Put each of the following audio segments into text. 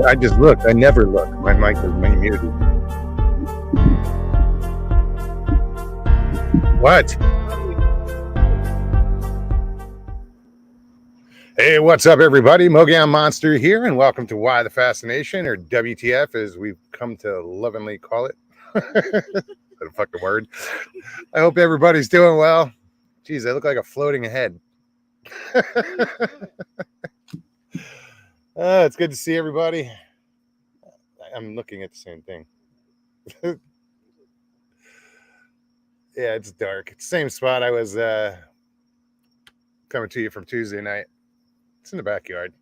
I just looked. I never look. My mic is muted. What? Hey, what's up, everybody? Mogan Monster here, and welcome to Why the Fascination, or WTF, as we've come to lovingly call it. That's a fucking word. I hope everybody's doing well. Geez, I look like a floating head. It's good to see everybody. I'm looking at the same thing. Yeah, it's dark. It's the same spot I was coming to you from Tuesday night. It's in the backyard.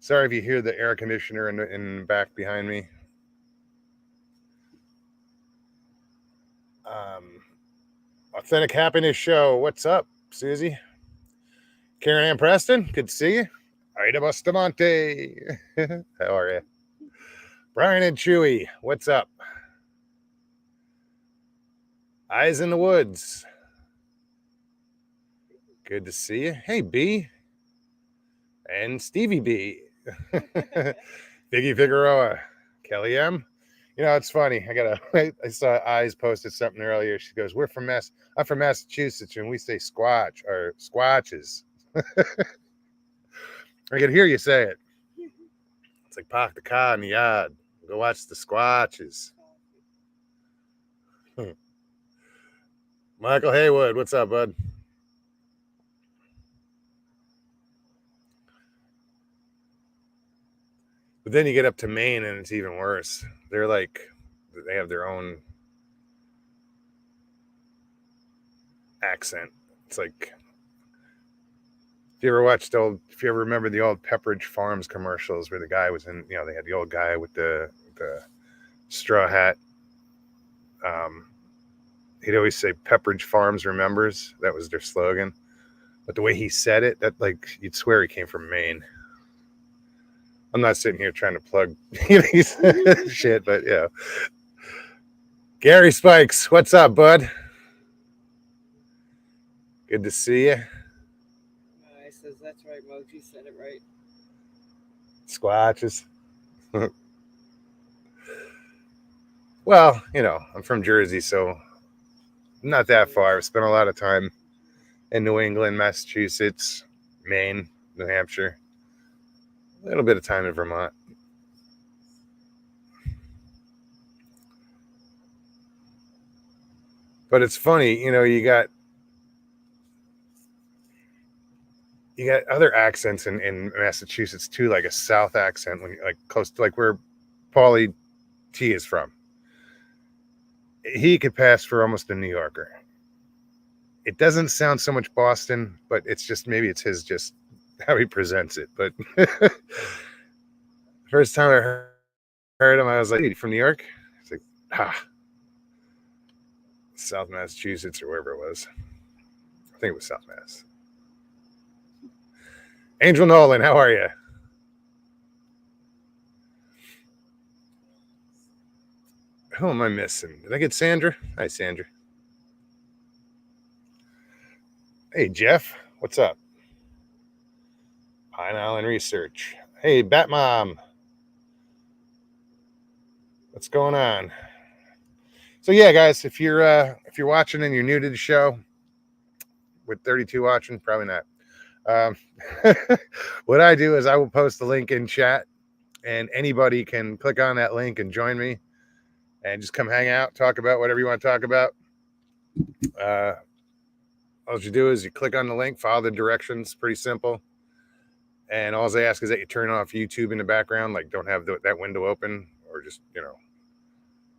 Sorry if you hear the air conditioner in the back behind me. Authentic Happiness Show. What's up, Susie? Karen Ann Preston, good to see you. Ida Bustamante. How are you? Brian and Chewy, what's up? Eyes in the Woods. Good to see you. Hey, B. And Stevie B. Biggie Figueroa. Kelly M. You know, it's funny. I saw Eyes posted something earlier. She goes, I'm from Massachusetts, and we say squatch or squatches. I can hear you say it. It's like park the car in the yard. Go watch the squatches. Michael Haywood, what's up, bud? But then you get up to Maine and it's even worse. They have their own accent. It's like, if you ever remember the old Pepperidge Farms commercials where the guy was in, they had the old guy with the straw hat. He'd always say Pepperidge Farms remembers. That was their slogan. But the way he said it, you'd swear he came from Maine. I'm not sitting here trying to plug shit, but yeah. Gary Spikes, what's up, bud? Good to see you. I says that's right, Moji said it right. Squatches. Well, I'm from Jersey, so not that far. I've spent a lot of time in New England, Massachusetts, Maine, New Hampshire. A little bit of time in Vermont. But it's funny, you got other accents in Massachusetts too, like a South accent, when like close to like where Paulie T is from. He could pass for almost a New Yorker. It doesn't sound so much Boston, but it's just maybe it's his just how he presents it. But first time I heard him, I was like, "Hey, from New York?" It's like, South Massachusetts or wherever it was. I think it was South Mass. Angel Nolan, how are you? Who am I missing? Did I get Sandra? Hi, Sandra. Hey, Jeff. What's up? Pine Island Research. Hey, Batmom. What's going on? So yeah, guys, if you're watching and you're new to the show, with 32 watching, probably not. What I do is I will post the link in chat, and anybody can click on that link and join me, and just come hang out, talk about whatever you want to talk about. All you do is you click on the link, follow the directions, pretty simple. And all I ask is that you turn off YouTube in the background, like don't have that window open, or just,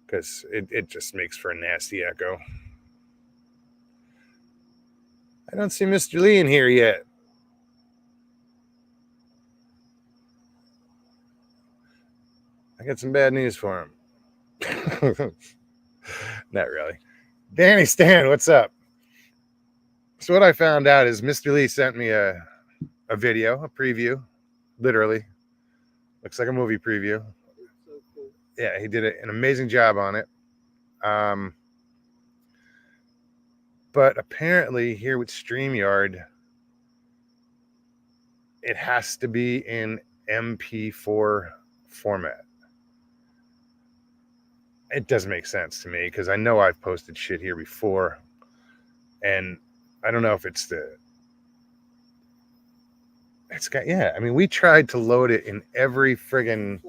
because it just makes for a nasty echo. I don't see Mr. Lee in here yet. I got some bad news for him. Not really. Danny Stan, what's up? So what I found out is Mr. Lee sent me a video, a preview, literally. Looks like a movie preview. So cool. Yeah, he did an amazing job on it. But apparently here with StreamYard, it has to be in MP4 format. It doesn't make sense to me because I know I've posted shit here before, and I don't know if it's yeah. I mean, we tried to load it in every friggin'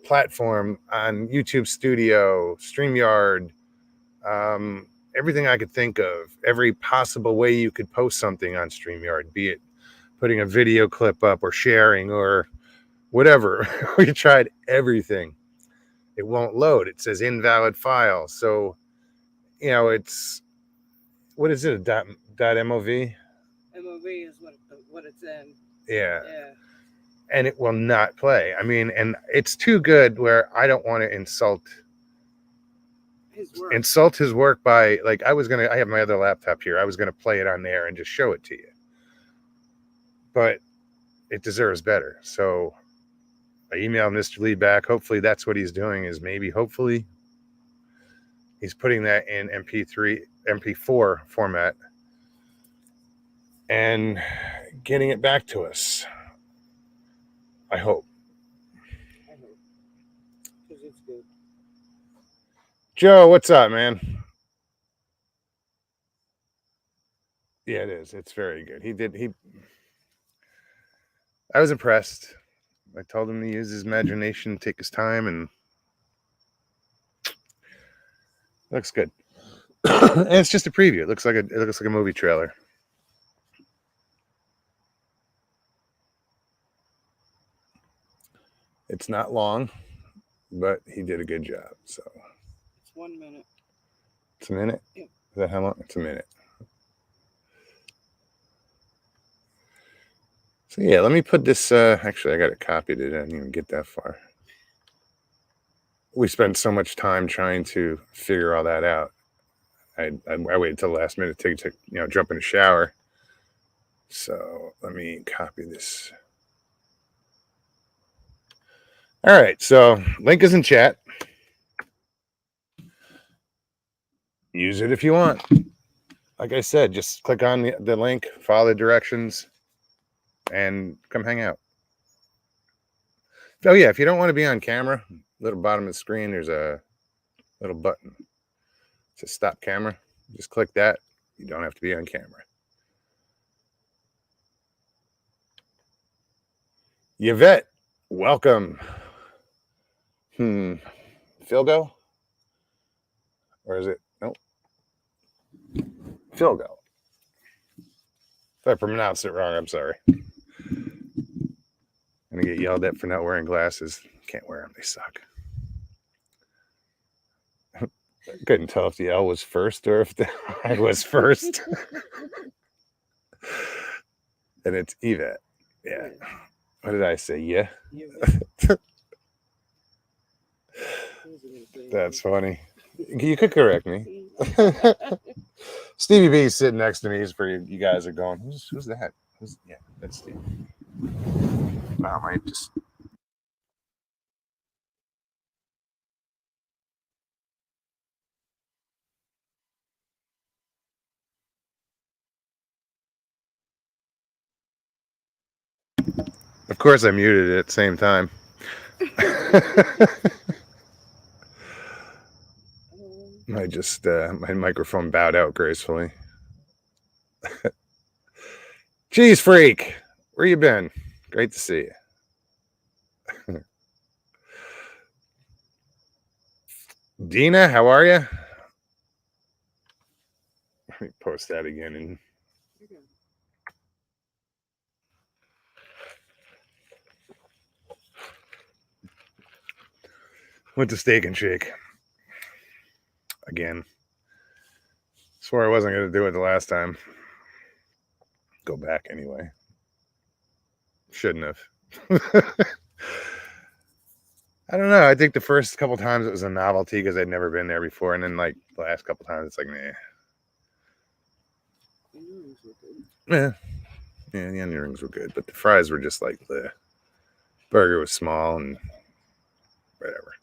platform on YouTube Studio, StreamYard, everything I could think of, every possible way you could post something on StreamYard, be it putting a video clip up or sharing or whatever. We tried everything. It won't load. It says invalid file. So, it's, what is it? A dot .mov? MOV is what it's in. Yeah. Yeah. And it will not play. I mean, and it's too good where I don't want to insult his work by, like, I have my other laptop here. I was going to play it on there and just show it to you. But it deserves better. So I emailed Mr. Lee back. Hopefully that's what he's doing, is hopefully he's putting that in MP4 format and getting it back to us. I hope. Because it's good. Joe, what's up, man? Yeah, it is. It's very good. I was impressed. I told him to use his imagination, take his time, and looks good. And it's just a preview. It looks like a movie trailer. It's not long, but he did a good job. So it's 1 minute. It's a minute? Yeah. Is that how long? It's a minute. So yeah, let me put this, actually I got it copied. I didn't even get that far. We spent so much time trying to figure all that out. I waited till the last minute to jump in the shower. So let me copy this. All right, so link is in chat. Use it if you want. Like I said, just click on the link, follow the directions, and come hang out. Oh yeah, if you don't want to be on camera, little bottom of the screen, there's a little button. It says stop camera. Just click that. You don't have to be on camera. Yvette, welcome. Philgo? Or is it? Nope. Philgo. If I pronounced it wrong, I'm sorry. I'm going to get yelled at for not wearing glasses. Can't wear them. They suck. I couldn't tell if the L was first or if the I was first. And it's Yvette. Yeah. What did I say? Yeah. That's funny. You could correct me. Stevie B's sitting next to me. He's pretty. You guys are going. Who's that? Yeah, that's Steve. I might just. Of course, I muted it at the same time. My microphone bowed out gracefully. Cheese freak, where you been? Great to see you. Dina, how are you? Let me post that again. And went to Steak and Shake again. Swore I wasn't going to do it the last time. Go back anyway. Shouldn't have. I don't know. I think the first couple times it was a novelty because I'd never been there before, and then like the last couple times it's like, nah. Yeah, the onion rings were good, but the fries were just like the burger was small and whatever.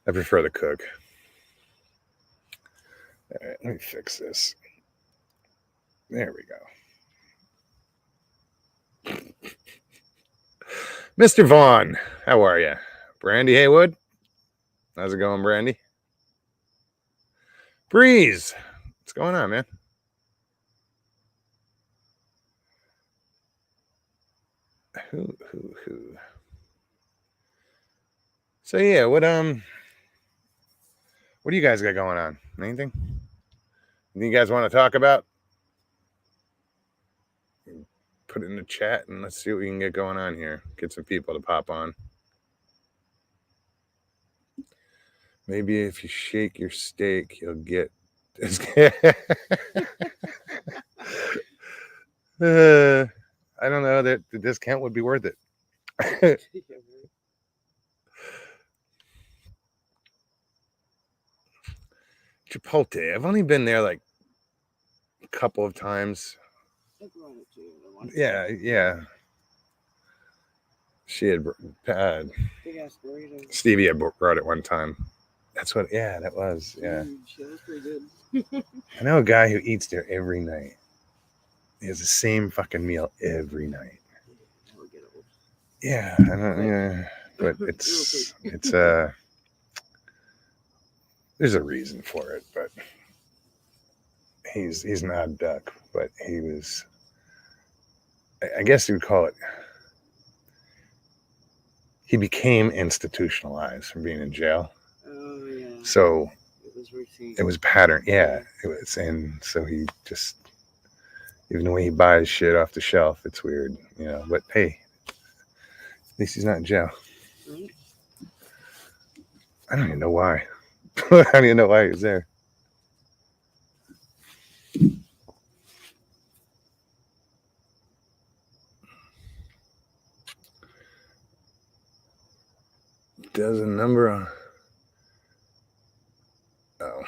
I prefer the cook. All right, let me fix this. There we go. Mr. Vaughn, how are you? Brandy Haywood, how's it going, Brandy? Breeze, what's going on, man? Who? So yeah, what do you guys got going on? Anything? You guys want to talk about? Put it in the chat and let's see what we can get going on here. Get some people to pop on. Maybe if you shake your steak, you'll get. I don't know that the discount would be worth it. Chipotle. I've only been there like a couple of times. I brought it to you the one Yeah. She had big ass burrito. Stevie had brought it one time. That's what. Yeah, that was. Yeah. That was pretty good. I know a guy who eats there every night. He has the same fucking meal every night. Never get old. Yeah, I don't. Yeah, but it's there's a reason for it, but he's an odd duck. But he was. I guess you would call it. He became institutionalized from being in jail. Oh yeah. So It was routine. it was pattern. Yeah, it was, and so he just, even the way he buys shit off the shelf, it's weird, you know. But hey, at least he's not in jail. Right? I don't even know why. I don't even know why he was there. Does a number on. Oh.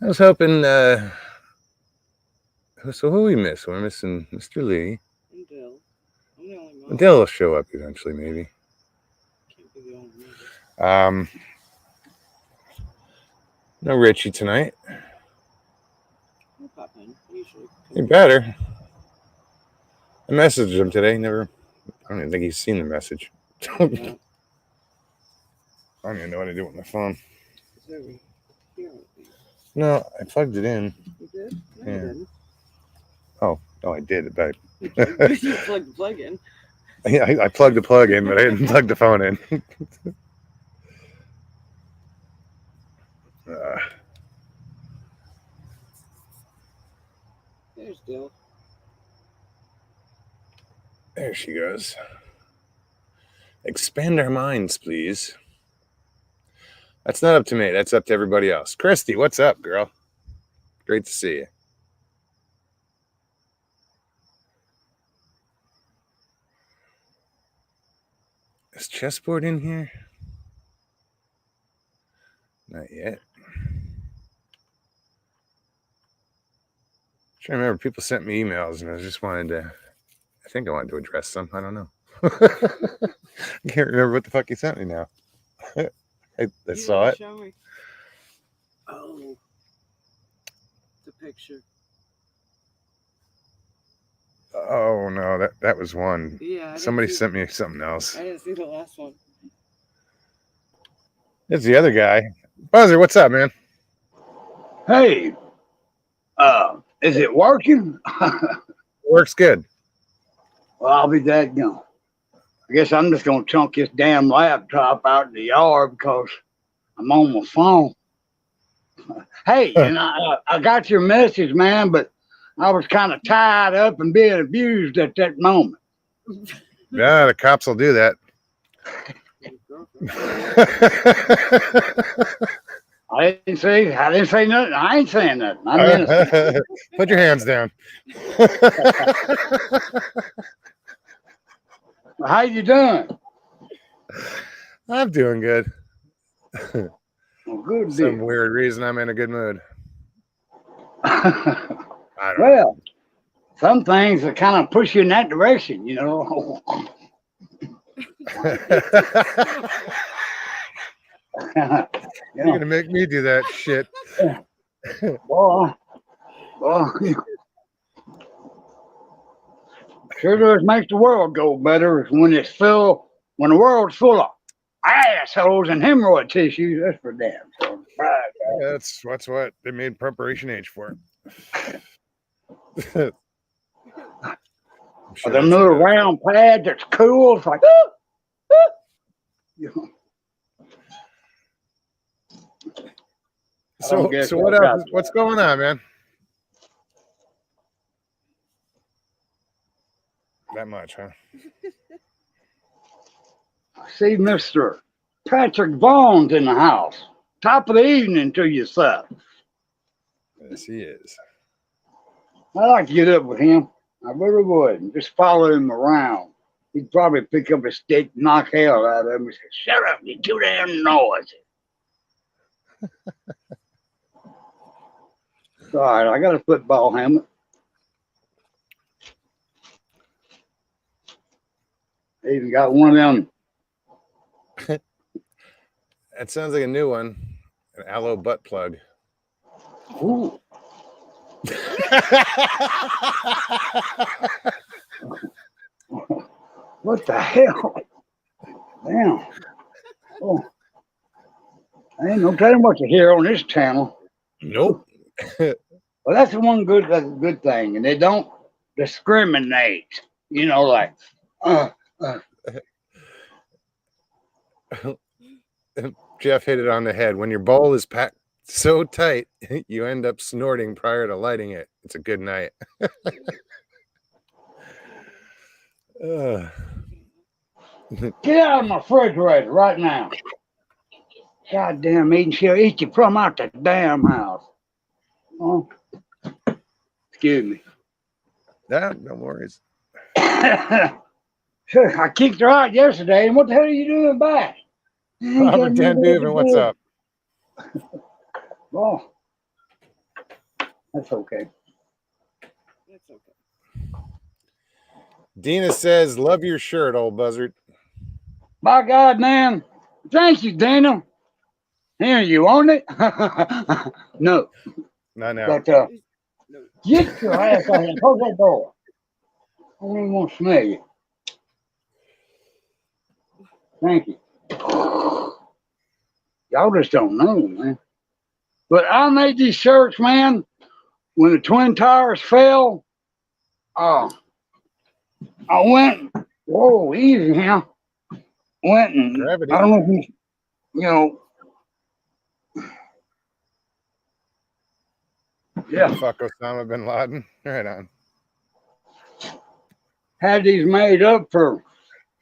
I was hoping. So who we miss? We're missing Mr. Lee. And Dill. I'm the only one. Dill will show up eventually, maybe. Can't be the only one. No Richie tonight. I'll pop in. Usually. You better. I messaged him today. Never. I don't even think he's seen the message. I Yeah. don't even know what to do with my phone. It's over here with me. No, I plugged it in. You did? No, Yeah. you didn't. Oh, I did, but You plugged the plug in. I plugged the plug in, but I didn't plug the phone in. There's Dill. There she goes. Expand our minds, please. That's not up to me. That's up to everybody else. Christy, what's up, girl? Great to see you. Is chessboard in here? Not yet. Trying to remember, people sent me emails, and I just wanted to. I think I wanted to address some. I don't know. I can't remember what the fuck you sent me now. I You saw didn't it. Show me. Oh. The picture. Oh no, that was one. Yeah. I didn't Somebody see- sent me something else. I didn't see the last one. It's the other guy. Buzzer, what's up, man? Hey, is it working? Works good. Well, I'll be daggone. I guess I'm just gonna chunk this damn laptop out in the yard because I'm on my phone. Hey, and I got your message, man, but I was kind of tied up and being abused at that moment. Yeah, the cops will do that. Your girlfriend. I didn't say nothing. I ain't saying nothing. I'm innocent. Put your hands down. How you doing? I'm doing good. Well, good Some deal. weird reason I'm in a good mood. I don't know. Well, some things that kind of push you in that direction, you know. You're You know, gonna make me do that shit. boy, Sure does make the world go better when when the world's full of assholes and hemorrhoid tissues. That's for damn sure. Right. Yeah, that's what they made Preparation Age for. I'm sure Them that's little enough. round pads that's cool. It's like, you know, I don't guess So what I else? got What's going on, man? That much, huh? I see Mr. Patrick Vaughn's in the house. Top of the evening to yourself. Yes, he is. I'd like to get up with him. I really would. And just follow him around. He'd probably pick up a stick, knock hell out of him, and say, "Shut up, you too damn noisy." All right, I got a football helmet. I even got one of them. That sounds like a new one. An aloe butt plug. Ooh. What the hell? Damn. Oh. I ain't no telling what to hear on this channel. Nope. Well, that's the one that's a good thing. And they don't discriminate. You know, like, Jeff hit it on the head. When your bowl is packed so tight, you end up snorting prior to lighting it. It's a good night. get out of my refrigerator right now. Goddamn eating, she'll eat you from out the damn house. Oh, excuse me. No worries. Sure, I kicked her out yesterday, and what the hell are you doing back? Robert Dan Duven, what's up? Well, that's okay. That's okay. Dina says, "Love your shirt, old buzzard." By God, man. Thank you, Dana. Here, you own it? No. Not now. But get your ass out here and close that door. I don't even want to smell you. Thank you. Y'all just don't know, man. But I made these shirts, man, when the Twin Towers fell. I went, whoa, easy now. Went and, Gravity. I don't know if you know. Yeah. Fuck Osama bin Laden. Right on. Had these made up for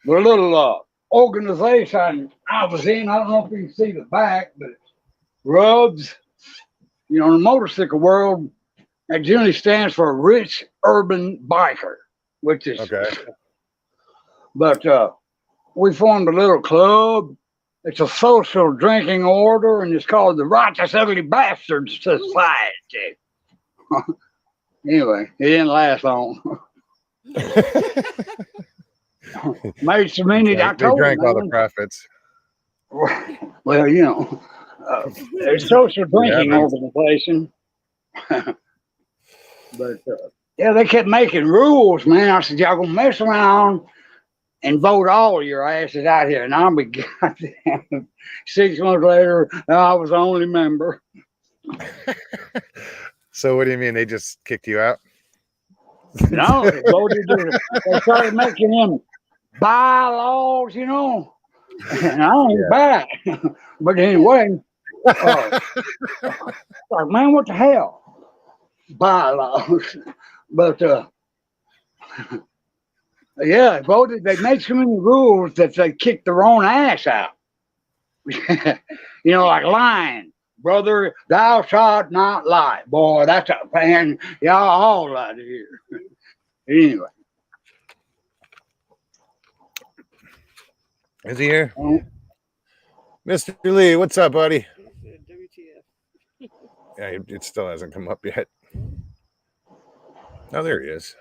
the little organization I was in. I don't know if you can see the back, but Rubs, you know, in the motorcycle world, that generally stands for Rich Urban Biker, which is Okay. But we formed a little club. It's a social drinking order, and it's called the Righteous Ugly Bastards Society. Anyway, it didn't last long. Made so many. I They told drank all the them, profits. well, you know, it's a social drinking organization. But yeah, they kept making rules, man. I said, y'all gonna mess around and vote all your asses out here. And I'll be goddamn 6 months later, I was the only member. So what do you mean? They just kicked you out? No, they started making them bylaws, you know. And I ain't buy it. But anyway, like, man, what the hell? Bylaws. But yeah, voted. They made so many rules that they kicked their own ass out. You know, like lying. Brother, thou shalt not lie. Boy, that's a pan. Y'all all lie here. Anyway. Is he here? Mr. Lee, what's up, buddy? WTF. Yeah, it still hasn't come up yet. Oh, there he is.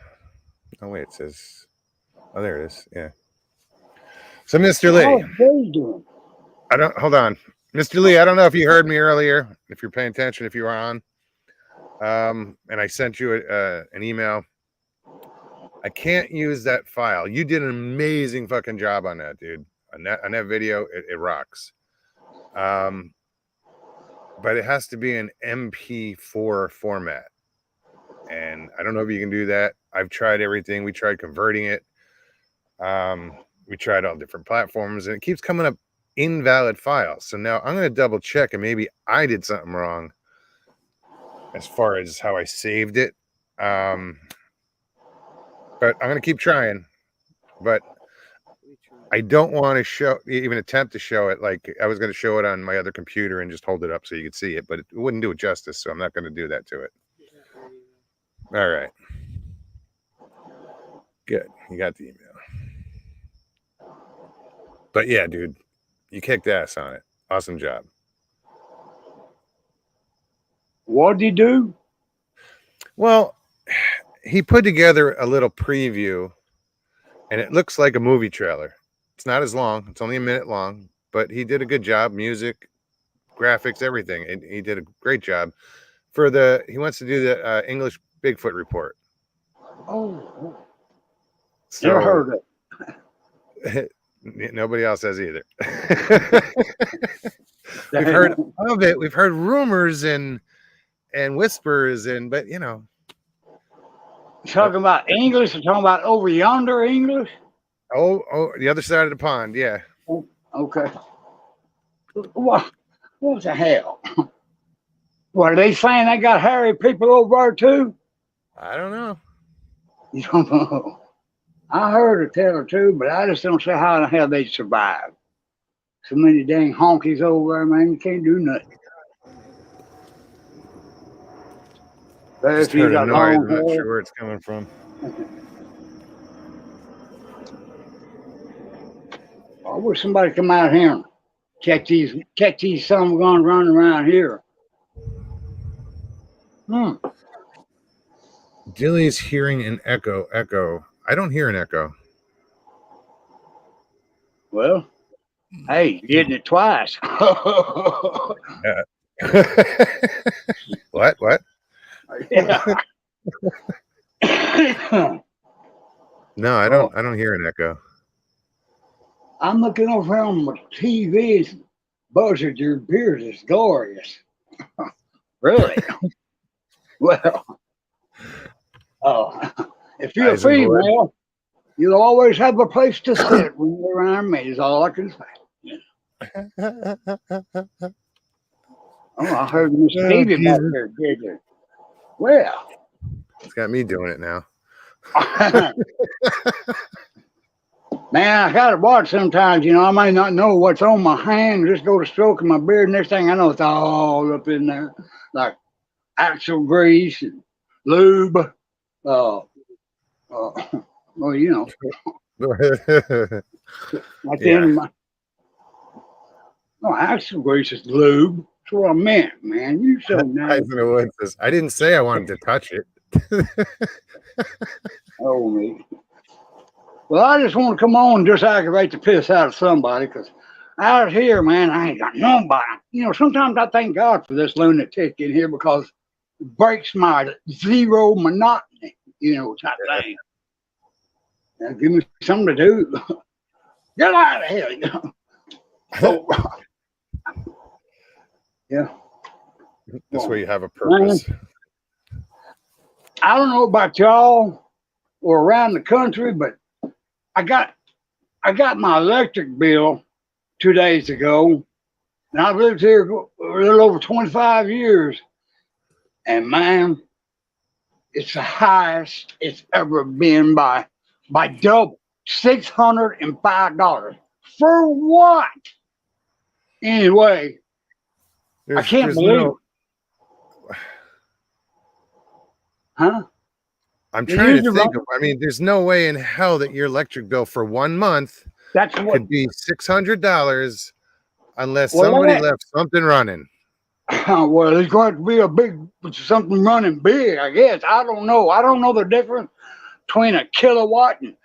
Oh, wait, it says... Oh, there it is. Yeah. So, Mr. Lee, How's Dave doing? hold on. Mr. Lee, I don't know if you heard me earlier, if you're paying attention, if you were on. And I sent you an email. I can't use that file. You did an amazing fucking job on that, dude. On that video, it rocks. But it has to be an MP4 format. And I don't know if you can do that. I've tried everything. We tried converting it. We tried all different platforms, and it keeps coming up invalid files. So now I'm going to double check, and maybe I did something wrong as far as how I saved it. But I'm going to keep trying. But I don't want to even attempt to show it. Like I was going to show it on my other computer and just hold it up so you could see it, but it wouldn't do it justice. So I'm not going to do that to it. All right. Good. You got the email. But yeah, dude, you kicked ass on it. Awesome job. What'd you do? Well, he put together a little preview, and it looks like a movie trailer. It's not as long. It's only a minute long, but he did a good job. Music, graphics, everything. And he did a great job. He wants to do the English Bigfoot report. Oh, So, never heard of it. Nobody else has either. We've heard of it. We've heard rumors and whispers, but you know. Talking about English or talking about over yonder English? Oh, the other side of the pond, yeah. Okay. What the hell? What are they saying? They got hairy people over there too? I don't know. You don't know. I heard a tale or two, but I just don't see how the hell they survive. So many dang honkies over there, man. You can't do nothing. Just heard a noise. I'm not sure where it's coming from. I wish somebody come out here and catch these some guns running around here. Dilly's hearing an echo. I don't hear an echo. Well, hey, you're getting it twice. What? No, I don't hear an echo. I'm looking over here on my TV. Buzzard, your beard is glorious. Really? Well, if you're a female, you'll always have a place to sit when you're around me, is all I can say. Oh, I heard Miss Stevie back there, did you? Well. It's got me doing it now. Man, I gotta watch sometimes, I may not know what's on my hand, just go to stroking my beard. Next thing I know, it's all up in there, like axle grease and lube. Well, like yeah. Axle grease is lube. That's what I meant, man. You so nice. I didn't say I wanted to touch it. Oh, me. Well, I just want to come on and just aggravate the piss out of somebody, because out here, man, I ain't got nobody. Sometimes I thank God for this lunatic in here, because it breaks my zero monotony, type thing. Now, give me something to do. Get out of here, So, yeah. This way you have a purpose. Man, I don't know about y'all or around the country, but I got my electric bill 2 days ago, and I've lived here a little over 25 years, and man, it's the highest it's ever been by double, $605. For what? Anyway, I can't believe it. Huh? I'm trying to think there's no way in hell that your electric bill for 1 month could be $600 unless somebody left something running. Well, there's going to be something running big, I guess. I don't know. I don't know the difference between a kilowatt and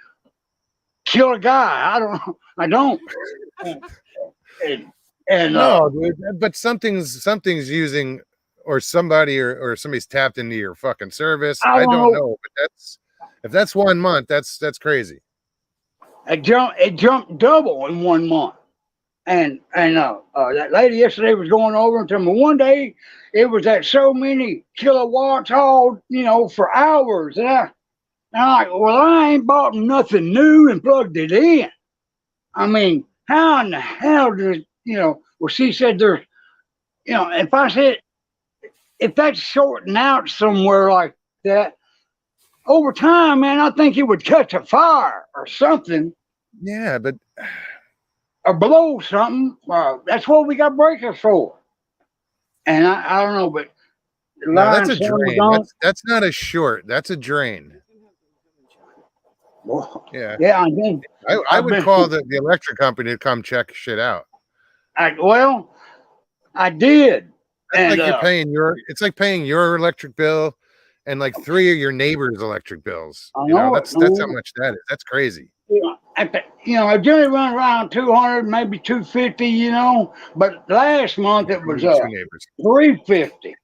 kill a guy. I don't. No, dude, but something's using, or somebody or somebody's tapped into your fucking service. I don't know, but If that's 1 month, that's crazy. It jumped double in 1 month. And that lady yesterday was going over and telling me one day it was at so many kilowatts all, for hours. And I'm like, well, I ain't bought nothing new and plugged it in. I mean, how in the hell does, well, she said there's, if I said, if that's shorting out somewhere like that, over time, man, I think it would catch a fire or something. Yeah, but or blow something. That's what we got breakers for. And I don't know, but no, that's a drain. That's not a short. That's a drain. Well, yeah. Yeah, I would call the electric company to come check shit out. I did. That's like you're paying it's like paying your electric bill and like 3 of your neighbors' electric bills. That's how much that is. That's crazy. I generally run around 200, maybe 250, but last month it was 350.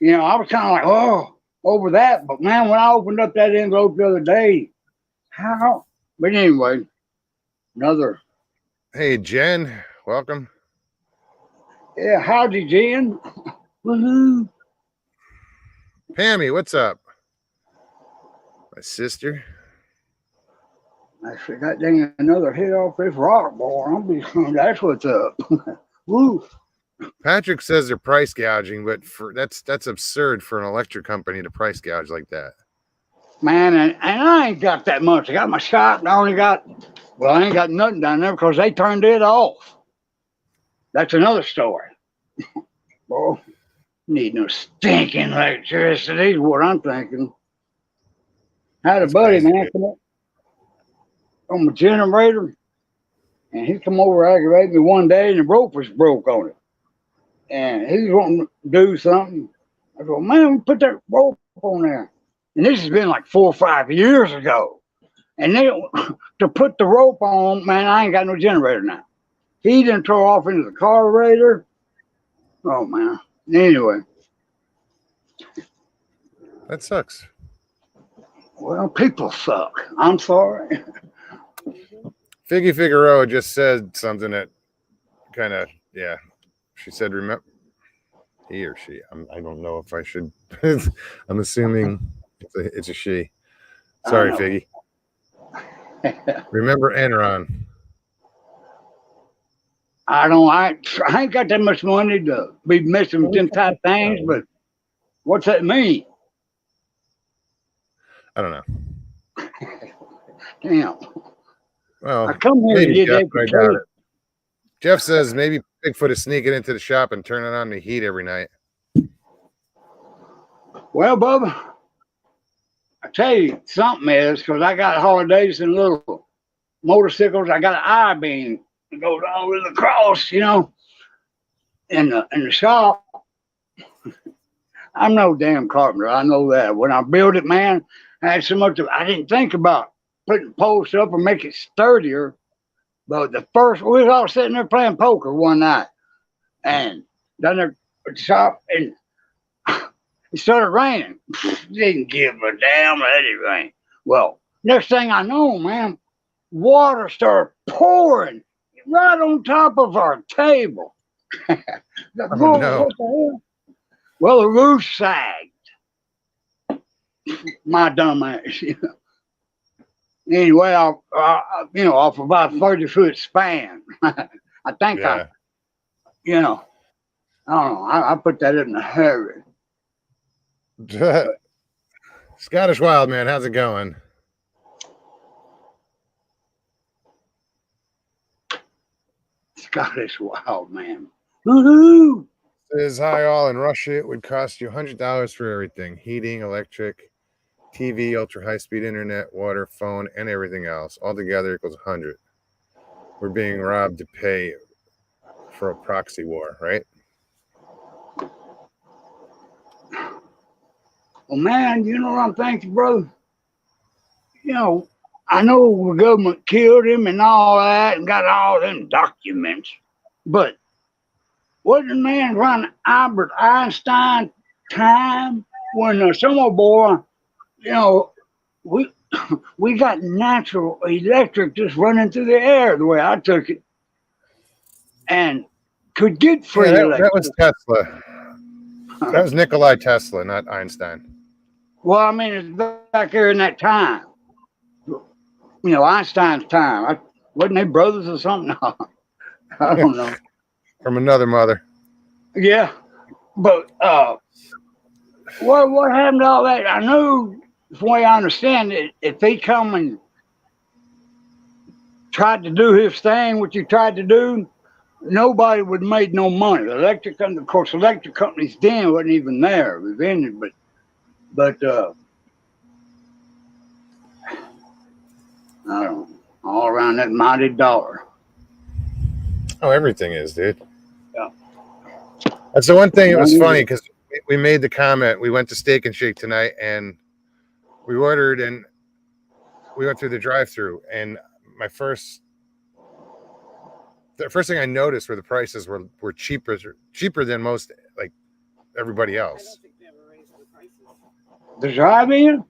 I was kind of like, oh, over that. But man, when I opened up that envelope the other day, how? But anyway, another. Hey, Jen, welcome. Yeah, howdy, Jen. Woohoo. Pammy, what's up? My sister. I forgot dang another hit off this rock, boy. That's what's up. Woo. Patrick says they're price gouging, but that's absurd for an electric company to price gouge like that. Man, and I ain't got that much. I got my shop, and I ain't got nothing down there because they turned it off. That's another story. Boy, need no stinking electricity is what I'm thinking. Had a buddy, man, come up on my generator, and he come over and aggravated me one day, and the rope was broke on it. And he was wanting to do something. I go, man, put that rope on there. And this has been like 4 or 5 years ago. And to put the rope on, man, I ain't got no generator now. He didn't throw off into the carburetor. Oh, man. Anyway. That sucks. Well, people suck. I'm sorry. Figgy Figueroa just said something that kind of, she said, remember, he or she, I don't know if I should, I'm assuming it's a she. Sorry, Figgy. Remember Enron. I ain't got that much money to be missing them type of things, but what's that mean? I don't know. Damn. Well, I come here and did that. I doubt it. Jeff says maybe Bigfoot is sneaking into the shop and turning on the heat every night. Well, Bubba, I tell you something is because I got holidays and little motorcycles. I got an I-beam that goes all the way across, in the shop. I'm no damn carpenter. I know that. When I built it, man, I had so much I didn't think about putting posts up or make it sturdier. But we was all sitting there playing poker one night, and down there at the shop, and it started raining. Didn't give a damn let it rain. Well, next thing I know, man, water started pouring right on top of our table. Oh, no. What the hell? Well, the roof sagged. My dumb ass. Anyway, off about a 30-foot span. I think I don't know. I put that in a hurry. Scottish Wild Man, how's it going? Scottish Wild Man. Woohoo! Says hi all. In Russia, it would cost you $100 for everything: heating, electric, TV, ultra high speed internet, water, phone, and everything else. Altogether equals 100. We're being robbed to pay for a proxy war, right? Well, man, you know what I'm thinking, brother? I know the government killed him and all that and got all them documents, but wasn't the man around Albert Einstein time when some old boy, we we got natural electric just running through the air the way I took it, and could get free Yeah, electric. that was Tesla. That was Nikolai Tesla, not Einstein. Well, I mean, it's back there in that time. You know, Einstein's time. Wasn't they brothers or something? I don't know. From another mother. Yeah, but what happened to all that? I know, from the way I understand it, if he come and tried to do his thing, what you tried to do, nobody would have made no money. The electric company, of course, electric companies then wasn't even there. It was ended, but I don't know, all around that mighty dollar. Oh, everything is, dude. Yeah. That's the one thing. It was funny because we made the comment. We went to Steak and Shake tonight, and we ordered, and we went through the drive-through. And the first thing I noticed were the prices were cheaper than most, like everybody I else. don't think they ever raised the prices. The drive-in?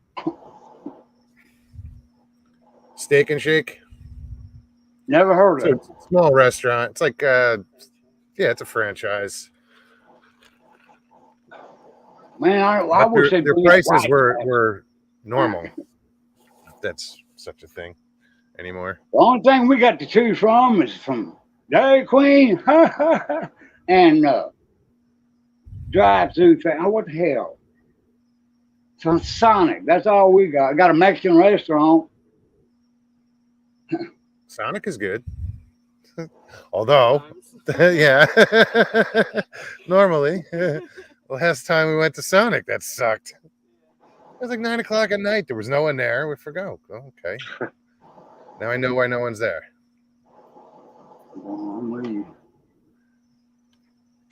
Steak and Shake. Never heard of it. It's a small restaurant. It's like, yeah, it's a franchise. Man, I But wish their they'd prices were normal. If that's such a thing anymore. The only thing we got to choose from is from Dairy Queen and drive-through thing. Oh, what the hell? Some Sonic. That's all we got. Got a Mexican restaurant. Sonic is good. Although, Times. yeah, normally, last time we went to Sonic, that sucked. It was like 9 o'clock at night. There was no one there. We forgot. Oh, okay. Now I know why no one's there. Oh, I'm with you.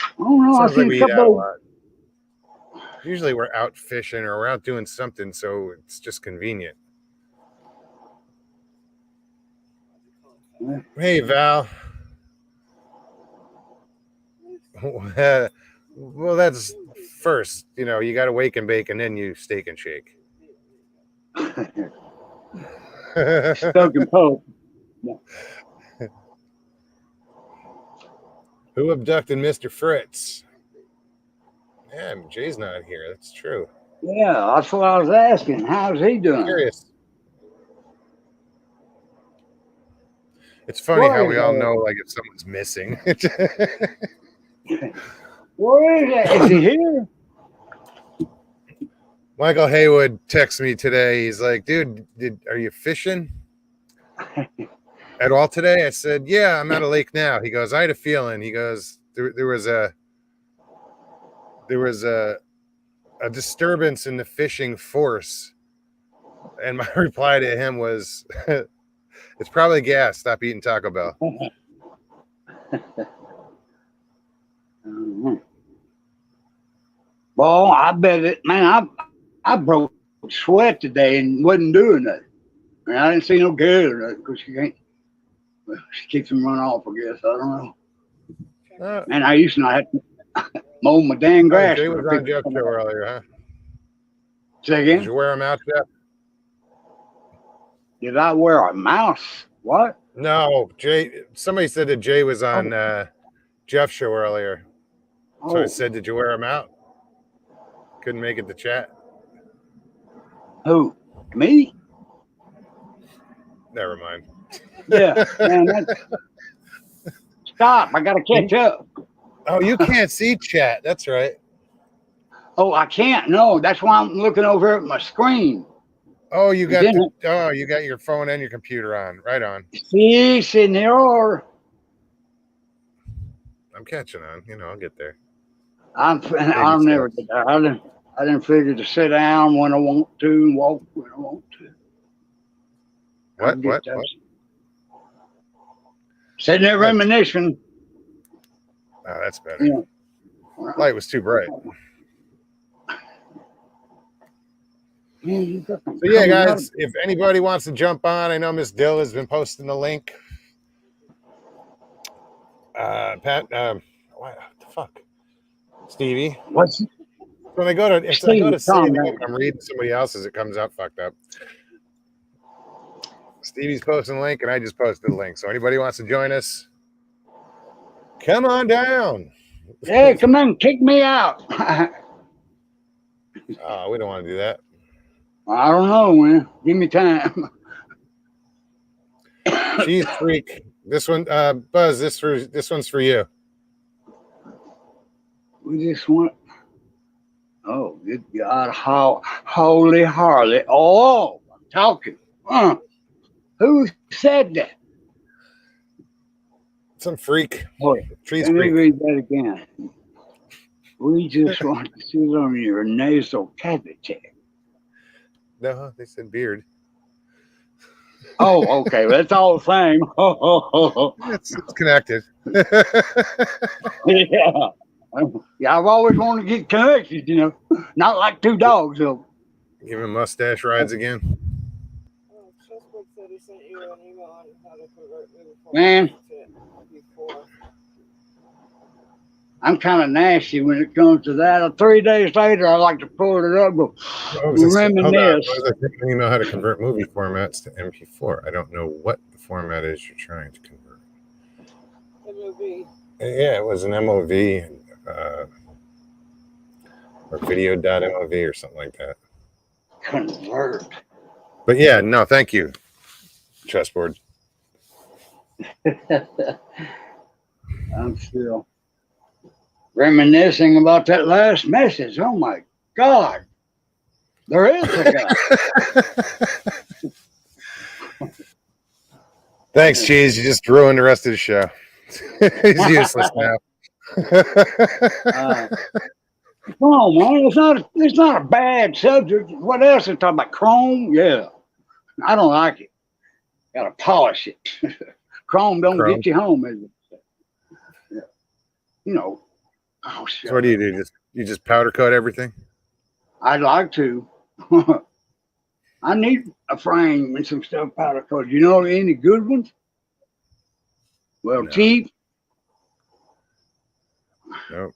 I don't know. I Sounds like seen we a eat out a couple. lot. Usually we're out fishing or we're out doing something, so it's just convenient. Hey, Val. Well, that's first. You know, you got to wake and bake, and then you Steak and Shake. Stuck in Pope. Who abducted Mr. Fritz? Yeah, Jay's not here. That's true. Yeah, that's what I was asking. How's he doing? Curious. It's funny how Where we is all he? know, like, if someone's missing. Where is that? Is he here? Michael Haywood texted me today. He's like, dude, are you fishing at all today? I said, yeah, I'm at a lake now. He goes, I had a feeling. He goes, there was a disturbance in the fishing force. And my reply to him was, it's probably gas. Stop eating Taco Bell. Well, I bet it, man. I broke sweat today and wasn't doing that. And I didn't see no good or nothing because she can't. Well, she keeps them run off, I guess. I don't know. And I used to not have to mow my dang grass. Jay was on Jeff show earlier, huh? Say Did again? you wear them out, Jeff? Did I wear a mouse? What? No, Jay. Somebody said that Jay was on Jeff's show earlier. So I Oh, said, did you wear them out? Couldn't make it to chat. who? Me? Never mind. Yeah, man. Stop. I got to catch up. Oh, you can't see chat. That's right. Oh, I can't. No, that's why I'm looking over at my screen. Oh, you got Didn't you got your phone and your computer on. Right on. See, sitting there, or I'm catching on. You know, I'll get there. I'm never get there. I didn't figure to sit down when I want to and walk when I want to. I'll get What? there. Sitting there reminiscing. Oh, that's better. Yeah. Light was too bright. So So yeah, guys, if anybody wants to jump on, I know Miss Dill has been posting the link. Pat, what the fuck, Stevie? What's When I go to Stevie, say calm it, down. I'm reading somebody else's, it comes out fucked up. Stevie's posting a link, and I just posted a link. So anybody wants to join us, come on down. Yeah, come on, kick me out. I Oh, we don't want to do that. don't know, man. Give me time. Cheese Freak. This one, Buzz. This one's for you. We just want. Oh, good God! Holy Harley! Oh, I'm talking. Who said that? Some freak. Boy, Cheese let me Freak. read that again. We just want to sit on your nasal cavity. No, they said beard. Oh, okay. That's all the same. It's connected. Yeah. Yeah, I've always wanted to get connected, you know. Not like two dogs, though. Give him mustache rides again. Oh, Chessbook said he sent you an email on how to convert movie Man. formats to MP4. I'm kind of nasty when it comes to that. 3 days later, I like to pull it up, go Hold on. reminisce. I think an email how to convert movie formats to MP4. I don't know what the format is you're trying to convert. MOV. Yeah, it was an MOV or video.mov or something like that. Convert. But yeah, no, thank you, Chessboard. I'm still reminiscing about that last message. Oh my God. There is a guy. Thanks, Cheese. You just ruined the rest of the show. He's useless now. Come on, man. It's not a bad subject. What else is talking about? Chrome? Yeah. I don't like it. Gotta polish it. Chrome don't Chrome. get you home, is it? Yeah. You know. Oh shit. So what do? You just powder coat everything? I'd like to. I need a frame and some stuff powder coated. You know any good ones? Well, No. cheap. Nope.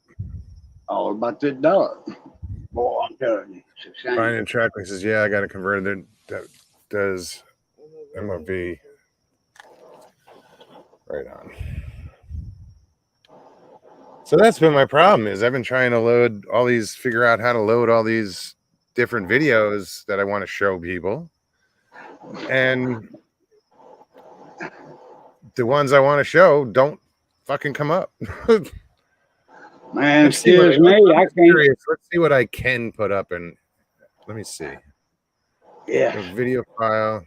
All about that dollar. Boy, I'm telling you. It's a shame. Brian and Trackley says, yeah, I got a converter that does MOV. Right on. So that's been my problem is I've been trying to figure out how to load all these different videos that I want to show people. And the ones I want to show don't fucking come up. Man, Let's see what excuse me. I I'm can't. curious. Let's see what I can put up and let me see. Yeah. A video file.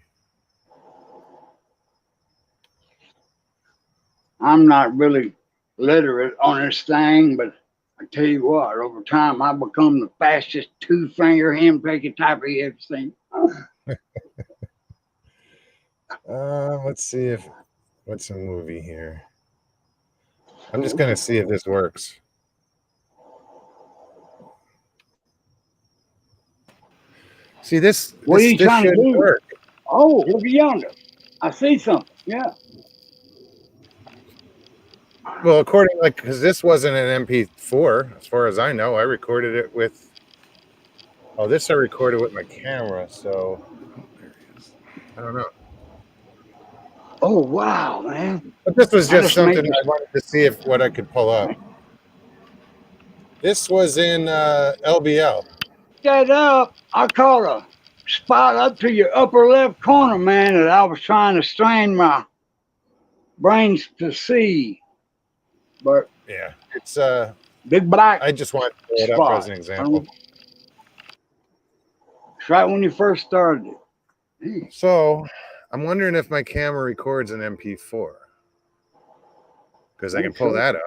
I'm not really literate on this thing, but I tell you what, over time I've become the fastest two-finger hand-picking type you ever seen. Let's see what's a movie here. I'm just gonna see if this works. See this. What are you this trying to shouldn't do? work. Oh, look at yonder. I see something. Yeah. Well, because this wasn't an MP4, as far as I know. I recorded it with. Oh, this I recorded with my camera, so there it is. I don't know. Oh, wow, man. But this was I just just something made- I wanted to see what I could pull up. This was in LBL. That up. I caught a spot up to your upper left corner, man, that I was trying to strain my brains to see. But Yeah, it's big black. I just wanted to pull it up as an example. It's right when you first started it. So I'm wondering if my camera records an MP4 because I can pull that up.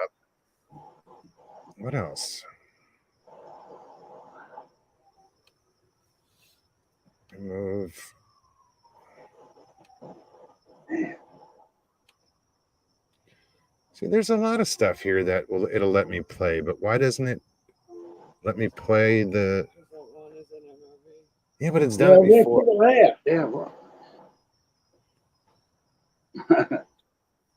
What else? Move. See, there's a lot of stuff here that it'll let me play, but why doesn't it let me play the? Yeah, but it's done it before. Yeah. Well.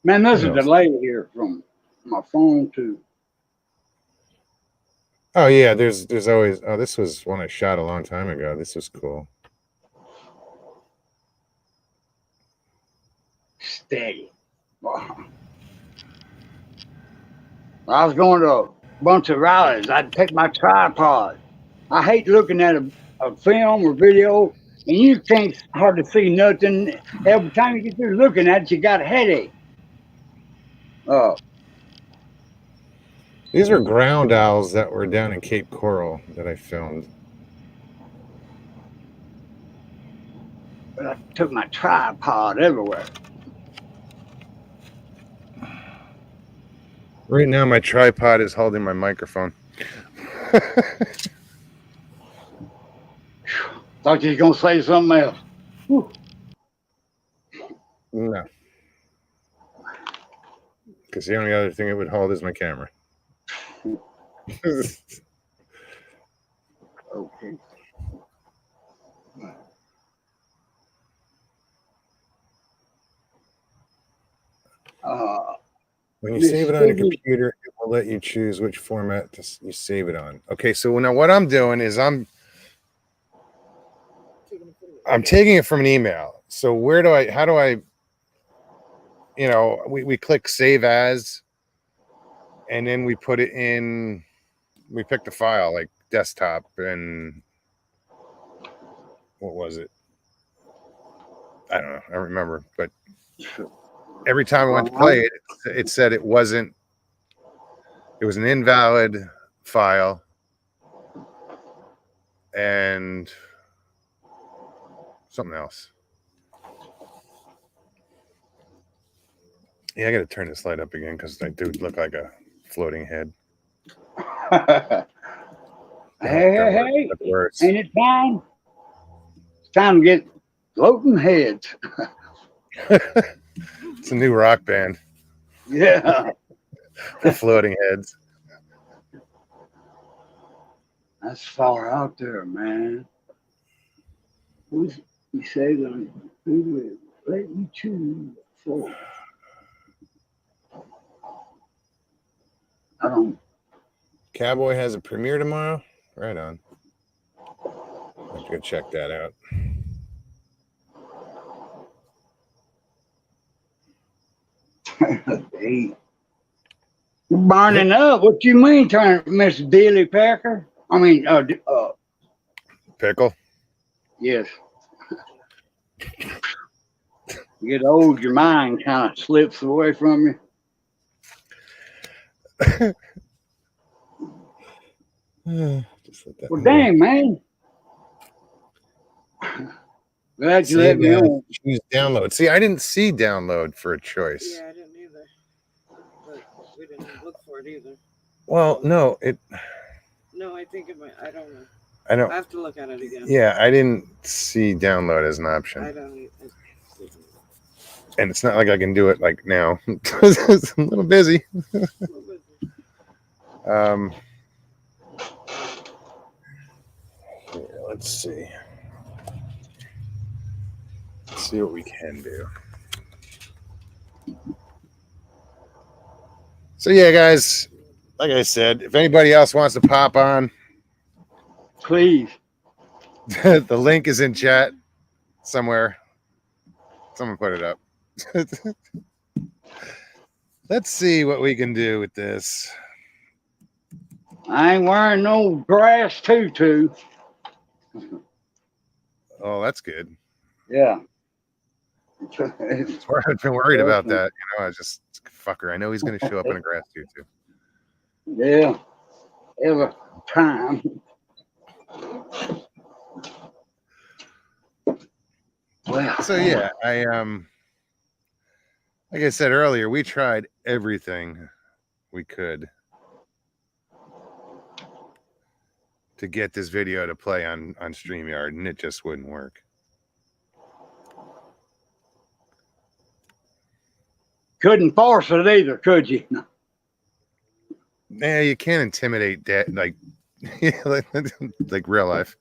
Man, there's a delay here from my phone to. Oh yeah, there's always. Oh, this was one I shot a long time ago. This was cool. steady. I was going to a bunch of rallies. I'd take my tripod. I hate looking at a film or video, and you can't hardly see nothing. Every time you get through looking at it, you got a headache. These are ground owls that were down in Cape Coral that I filmed. But I took my tripod everywhere. Right now, my tripod is holding my microphone. Thought you was gonna say something else. Whew. No. Because the only other thing it would hold is my camera. Okay. When you save it on your computer, it will let you choose which format you save it on. Okay, so now what I'm doing is I'm taking it from an email. So how do I, we click save as, and then we put it in, we pick the file like desktop, and what was it? I don't know. I don't remember, but every time I went to play it, it said it was an invalid file, and something else. Yeah, I got to turn this light up again because I do look like a floating head. Hey, ain't it time? It's time to get floating heads. It's a new rock band. Yeah. The Floating Heads. That's far out there, man. You say who will let you choose for? I don't. Cowboy has a premiere tomorrow. Right on. I have to go check that out. Hey, you're burning up. What you mean, Miss Dilly Packer? I mean, Pickle. Yes. You get old, your mind kind of slips away from you. Well, dang, man. Glad you let me on. Choose download. See, I didn't see download for a choice. Yeah, I didn't either. But we didn't look for it either. Well, no, No, I think it might. I don't know. I don't. I have to look at it again. Yeah, I didn't see download as an option. I don't. And it's not like I can do it like now. I'm a little busy. Here, let's see. Let's see what we can do. So yeah, guys, like I said, if anybody else wants to pop on, please. The link is in chat somewhere. Someone put it up. Let's see what we can do with this. I ain't wearing no grass tutu. Oh, that's good. Yeah. I've been worried about that. I just fucker. I know he's going to show up in a grass tutu. Yeah. Every time. Well, so yeah, like I said earlier, we tried everything we could to get this video to play on StreamYard, and it just wouldn't work. Couldn't force it either, could you? Yeah, you can't intimidate that, like real life.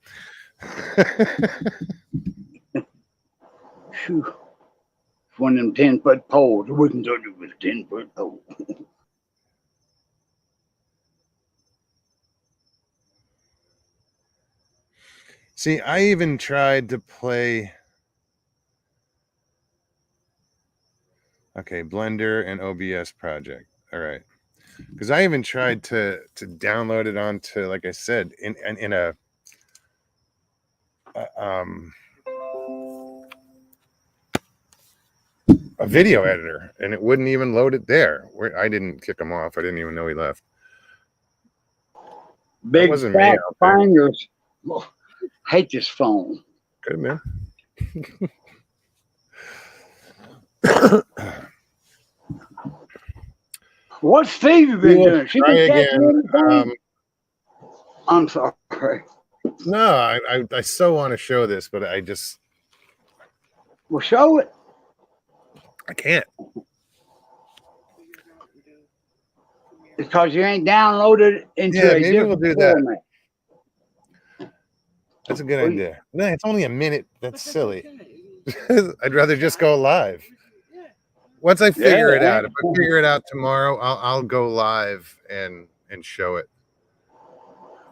One of them 10-foot poles. Wouldn't do it with a 10-foot pole. See, I even tried to play Okay, Blender and OBS project. All right, because I even tried to download it onto, like I said, in a video editor, and it wouldn't even load it there. I didn't kick him off. I didn't even know he left. Big wasn't me fat out there. fingers. Oh, hate this phone. Good man. What's Stevie been doing? She Try been catching again. anything? I'm sorry. No, I so want to show this, but I just Well, show it. I can't. Because you ain't downloaded it into Yeah, a maybe we'll different do that. format. That's a good Well, idea. No, it's only a minute. That's silly. Okay. I'd rather just go live. Yeah. Once I figure it out, Yeah. if I figure it out tomorrow, I'll go live and show it.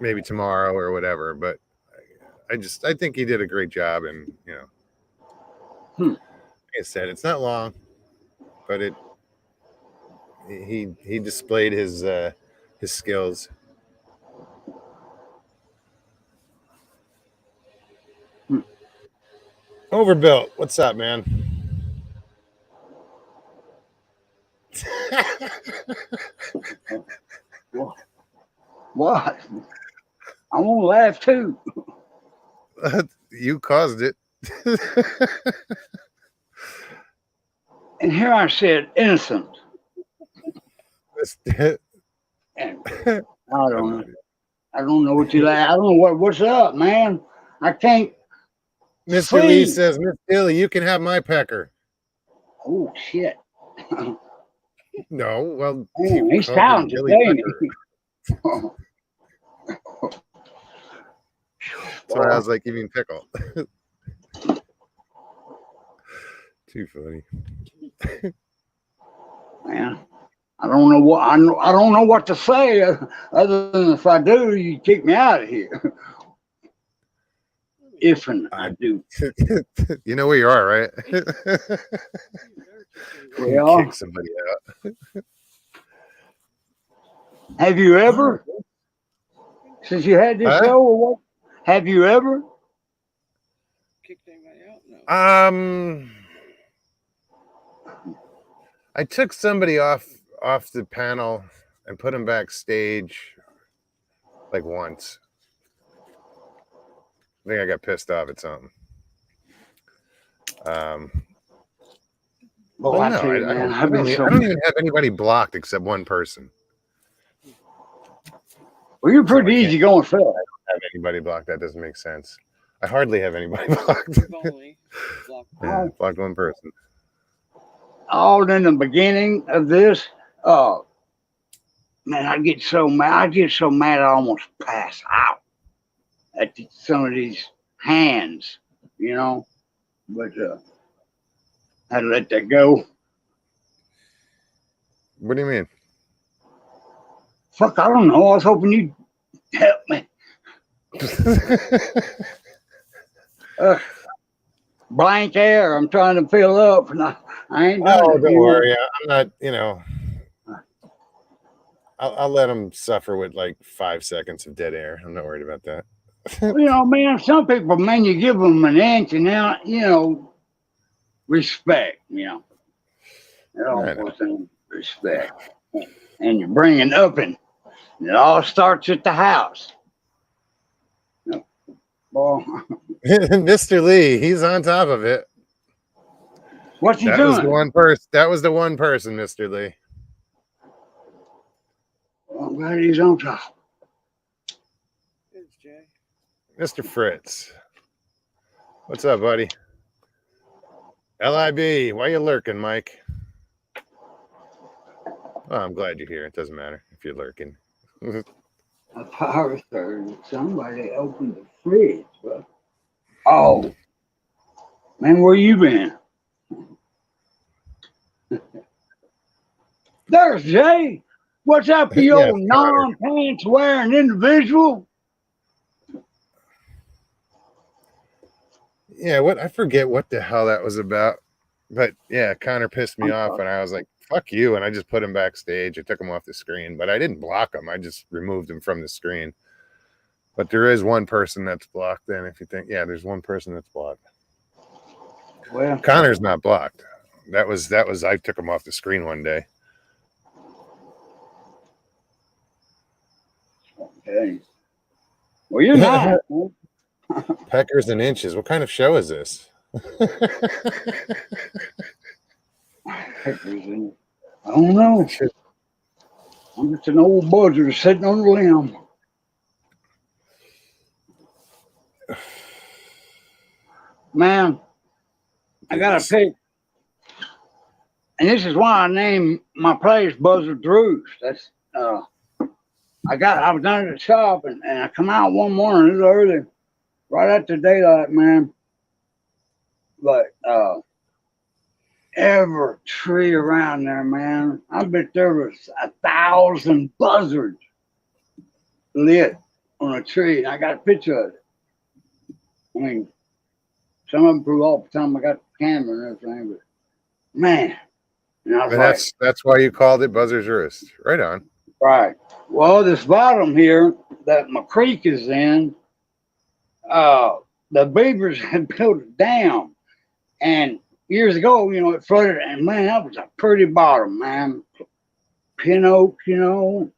Maybe tomorrow or whatever. But I think he did a great job, and like I said, it's not long, but he displayed his skills. Overbuilt, what's up, man? What? I want to laugh too. You caused it. And here I said, innocent. And I don't know. I don't know what you like. I don't know what's up, man. I can't. Mr. Lee see. says, Miss Dilly, you can have my pecker. Oh shit! No, well, Man, he's called him talented, Billy ain't Pecker. he? So I was like, you mean pickle? Too funny. Man, I don't know what I don't know what to say other than if I do, you kick me out of here. If and I do. You know where you are, right? Well, Kick somebody out. have you ever, since you had this Huh? show, or what? Have you ever? Kicked anybody out? No. I took somebody off the panel and put him backstage like once. I think I got pissed off at something. Well, Well, I no, tell you, I man, don't, I've been so. I don't even have anybody blocked except one person. Well, you're So I pretty can't easy going fella. have anybody blocked. That doesn't make sense. I hardly have anybody blocked. We've only blocked Yeah, blocked one person. All in the beginning of this, man, I get so mad. I get so mad I almost pass out at some of these hands, you know. But I had to let that go. What do you mean? Fuck, I don't know. I was hoping you'd help me. Blank air. I'm trying to fill up, and I ain't done Oh, it. don't you know. worry. I'm not, I'll let them suffer with like 5 seconds of dead air. I'm not worried about that. You know, man, some people, man, you give them an inch and now, you know, respect, you know. It all I know. goes in respect. And you're bringing up, and it all starts at the house. Boy, Mr. Lee, he's on top of it. what's he That was the doing? one person. That was the one person, Mr. Lee. Well, I'm glad he's on top. It's Jay. Mr. Fritz. What's up, buddy? LIB, why you lurking, Mike? Oh, I'm glad you're here. It doesn't matter if you're lurking. A power surge. Somebody opened the fridge. But, oh, man, where you been? There's Jay. What's up, you Yeah, old non-pants wearing individual? Yeah, what I forget what the hell that was about. But yeah, Connor pissed me off, and I was like, "Fuck you!" And I just put him backstage. I took him off the screen, but I didn't block him. I just removed him from the screen. But there is one person that's blocked. Then, if you think, yeah, there's one person that's blocked. Well, Connor's not blocked. That was I took him off the screen one day. okay. Well, you're not. Peckers and inches. What kind of show is this? I don't know. I'm just an old buzzard sitting on the limb. Man, I got to pick. And this is why I named my place Buzzard Roost. That's I was down at the shop and I come out one morning, it was early, right after daylight, man. But every tree around there, man, I bet there was 1,000 buzzards lit on a tree, and I got a picture of it. I mean, some of them grew off the time I got the camera and everything, but man. And I was And like, that's why you called it Buzzard's Roost. Right on. right. Well, this bottom here that my creek is in, the beavers had built a dam, and years ago, you know, it flooded, and man, that was a pretty bottom, man. Pin oak, you know,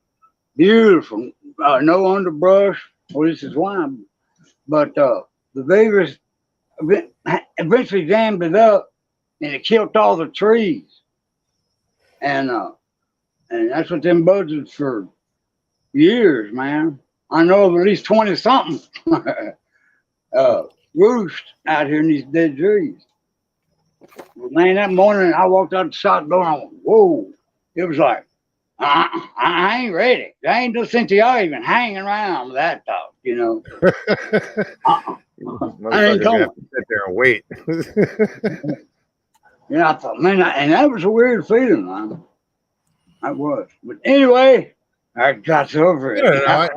beautiful. No underbrush. Well, this is why. But the beavers eventually dammed it up, and it killed all the trees. And that's what them buzzards for years, man. I know of at least 20 something roost out here in these dead trees. Well, man, that morning I walked out the shop door and I went, whoa. It was like, I ain't ready. I ain't no sense of y'all even hanging around with that dog, you know. I ain't Motherfuckers have going. to sit there and wait. Yeah, I thought, man, and that was a weird feeling, man. That was. But anyway, I got over it. I don't know.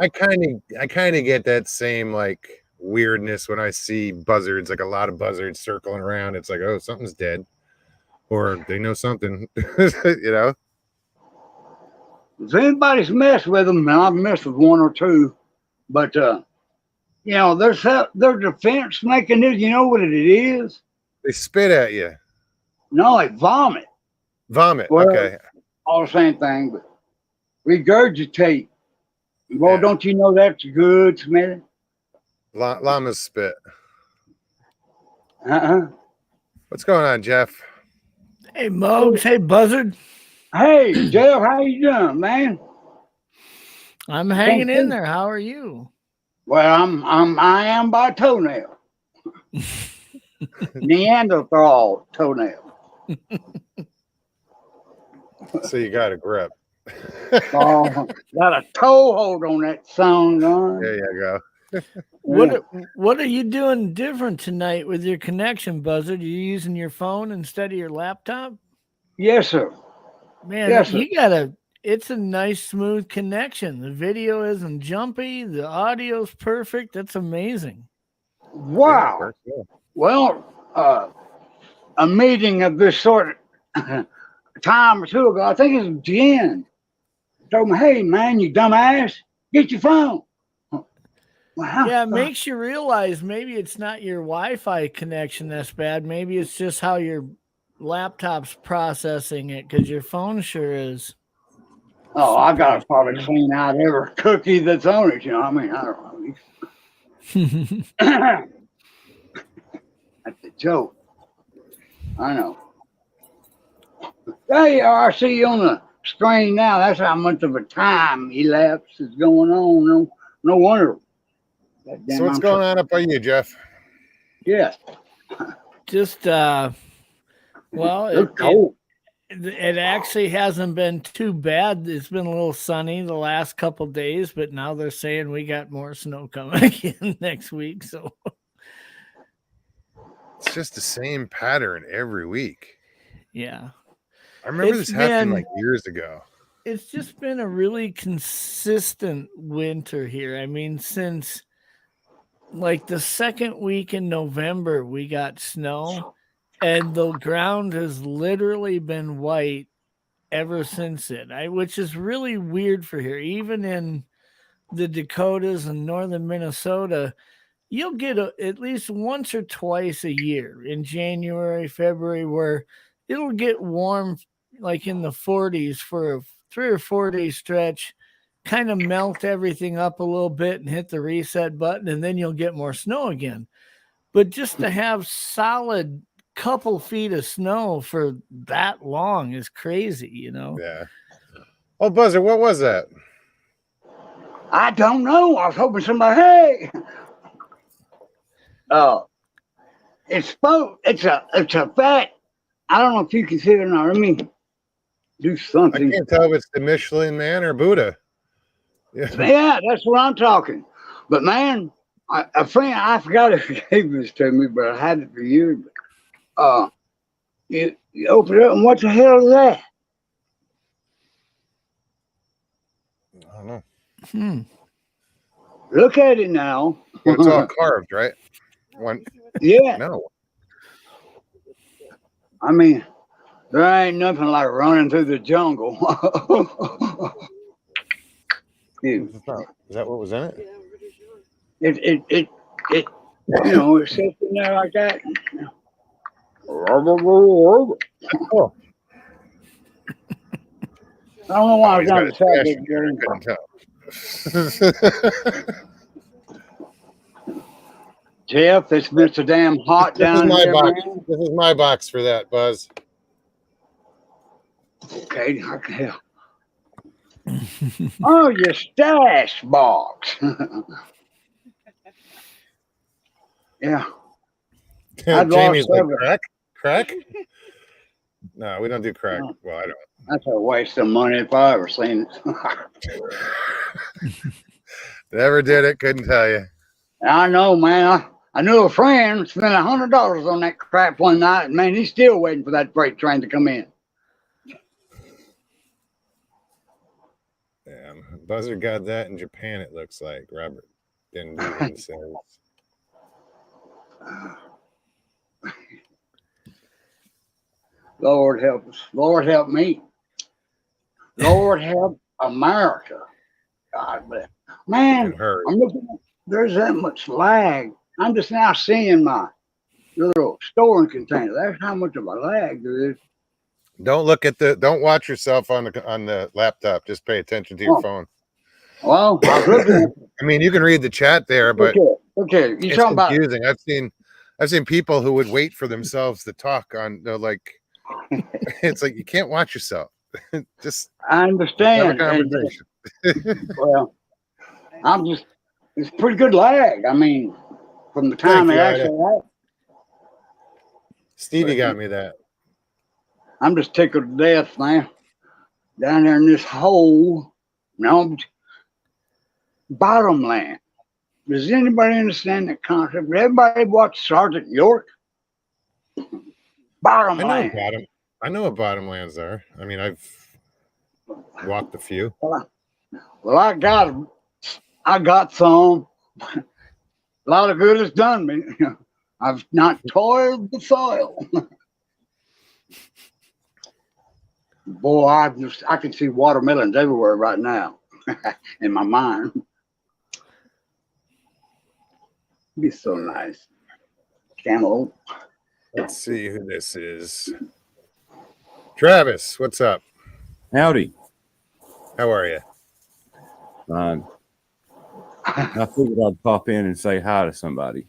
I kind of get that same like weirdness when I see buzzards, like a lot of buzzards circling around. It's like, oh, something's dead, or they know something, you know. If anybody's messed with them, and I've messed with one or two, but you know, their defense mechanism. You know what it is? They spit at you. No, they vomit. Vomit. Well, Okay. All the same thing, but regurgitate. Well, Yeah. don't you know that's good, Smitty? Llamas spit. Uh-huh. What's going on, Jeff? Hey, Muggs. Hey, Buzzard. Hey, Jeff, how you doing, man? I'm hanging in there. How are you? Well, I am by toenail. Neanderthal toenail. So you got a grip. Oh, got a toehold on that song, gun. There you go. What are you doing different tonight with your connection, Buzzard? Are you using your phone instead of your laptop? Yes, sir. Man, Yes, sir. it's a nice smooth connection. The video isn't jumpy. The audio's perfect. That's amazing. Wow. Yeah, cool. Well, a meeting of this sort a time or two ago, I think it was Jen, told me, hey, man, you dumbass, get your phone. Wow. Yeah, it makes you realize maybe it's not your Wi-Fi connection that's bad. Maybe it's just how your laptop's processing it, because your phone sure is. Oh, I got to probably clean out every cookie that's on it, you know what I mean? I don't know. That's a joke. I know. Hey, I see you on the screen now. That's how much of a time elapse is going on. No wonder. So what's going on up by you, Jeff? Yes. Just well, It's cold. it actually hasn't been too bad. It's been a little sunny the last couple of days, but now they're saying we got more snow coming again next week. So It's just the same pattern every week. yeah, I remember It's this happened been- like years ago. it's just been a really consistent winter here. I mean, since like the second week in November, we got snow, and the ground has literally been white ever since then. Which is really weird for here. Even in the Dakotas and northern Minnesota, you'll get at least once or twice a year in January, February, where it'll get warm, like in the 40s for a 3 or 4 day stretch, kind of melt everything up a little bit and hit the reset button, and then you'll get more snow again. But just to have solid couple feet of snow for that long is crazy, you know? Yeah. Oh, Buzzer, what was that? I don't know. I was hoping somebody, hey. It's a fact. I don't know if you can see it or not. Let me do I something. can't tell if it's the Michelin Man or Buddha. Yeah. Yeah, that's what I'm talking. But man, a friend, I forgot if he gave this to me, but I had it for years. You open it up, and what the hell is that? I don't know. Look at it now. Well, it's all carved, right? One. Yeah, No. I mean, there ain't nothing like running through the jungle. Is that what was in it? Yeah, I'm pretty sure. it it sits in there like that. Oh. I don't know why I was He's on got the a subject. Couldn't tell. Jeff, it's been so damn hot This is down my here, box. man. This is my box for that, Buzz. Okay, I can help. Oh, your stash box. Yeah. I'd Jamie's lost like, several. crack? No, we don't do crack. No. Well, I don't. That's a waste of money if I ever seen it. Never did it. Couldn't tell you. I know, man. I knew a friend spent $100 on that crap one night, and man, he's still waiting for that freight train to come in. Damn. Buzzer got that in Japan, it looks like. Robert Dendugan says. Lord help us. Lord help me. Lord help America. God bless. Man, And hurry. I'm looking at, there's that much lag. I'm just now seeing my little storing container. That's how much of a lag there is. Don't watch yourself on the laptop. Just pay attention to your phone. Well, I was looking at I mean, you can read the chat there, but okay. You it's talking about confusing. I've seen people who would wait for themselves to talk on like it's like you can't watch yourself. Just I have a understand. conversation. Well, it's pretty good lag. I mean, from the time Thank they you, actually have. Stevie got me that. I'm just tickled to death, man. Down there in this hole. Now, bottom land. Does anybody understand that concept? Everybody watch Sergeant York? Bottom land. I know what bottomlands are. I mean, I've walked a few. Well, I got some. A lot of good has done me. I've not toiled the soil. Boy, I can see watermelons everywhere right now in my mind. Be so nice. Cantaloupe. Let's see who this is. Travis, what's up? Howdy. How are you? Fine. I figured I'd pop in and say hi to somebody.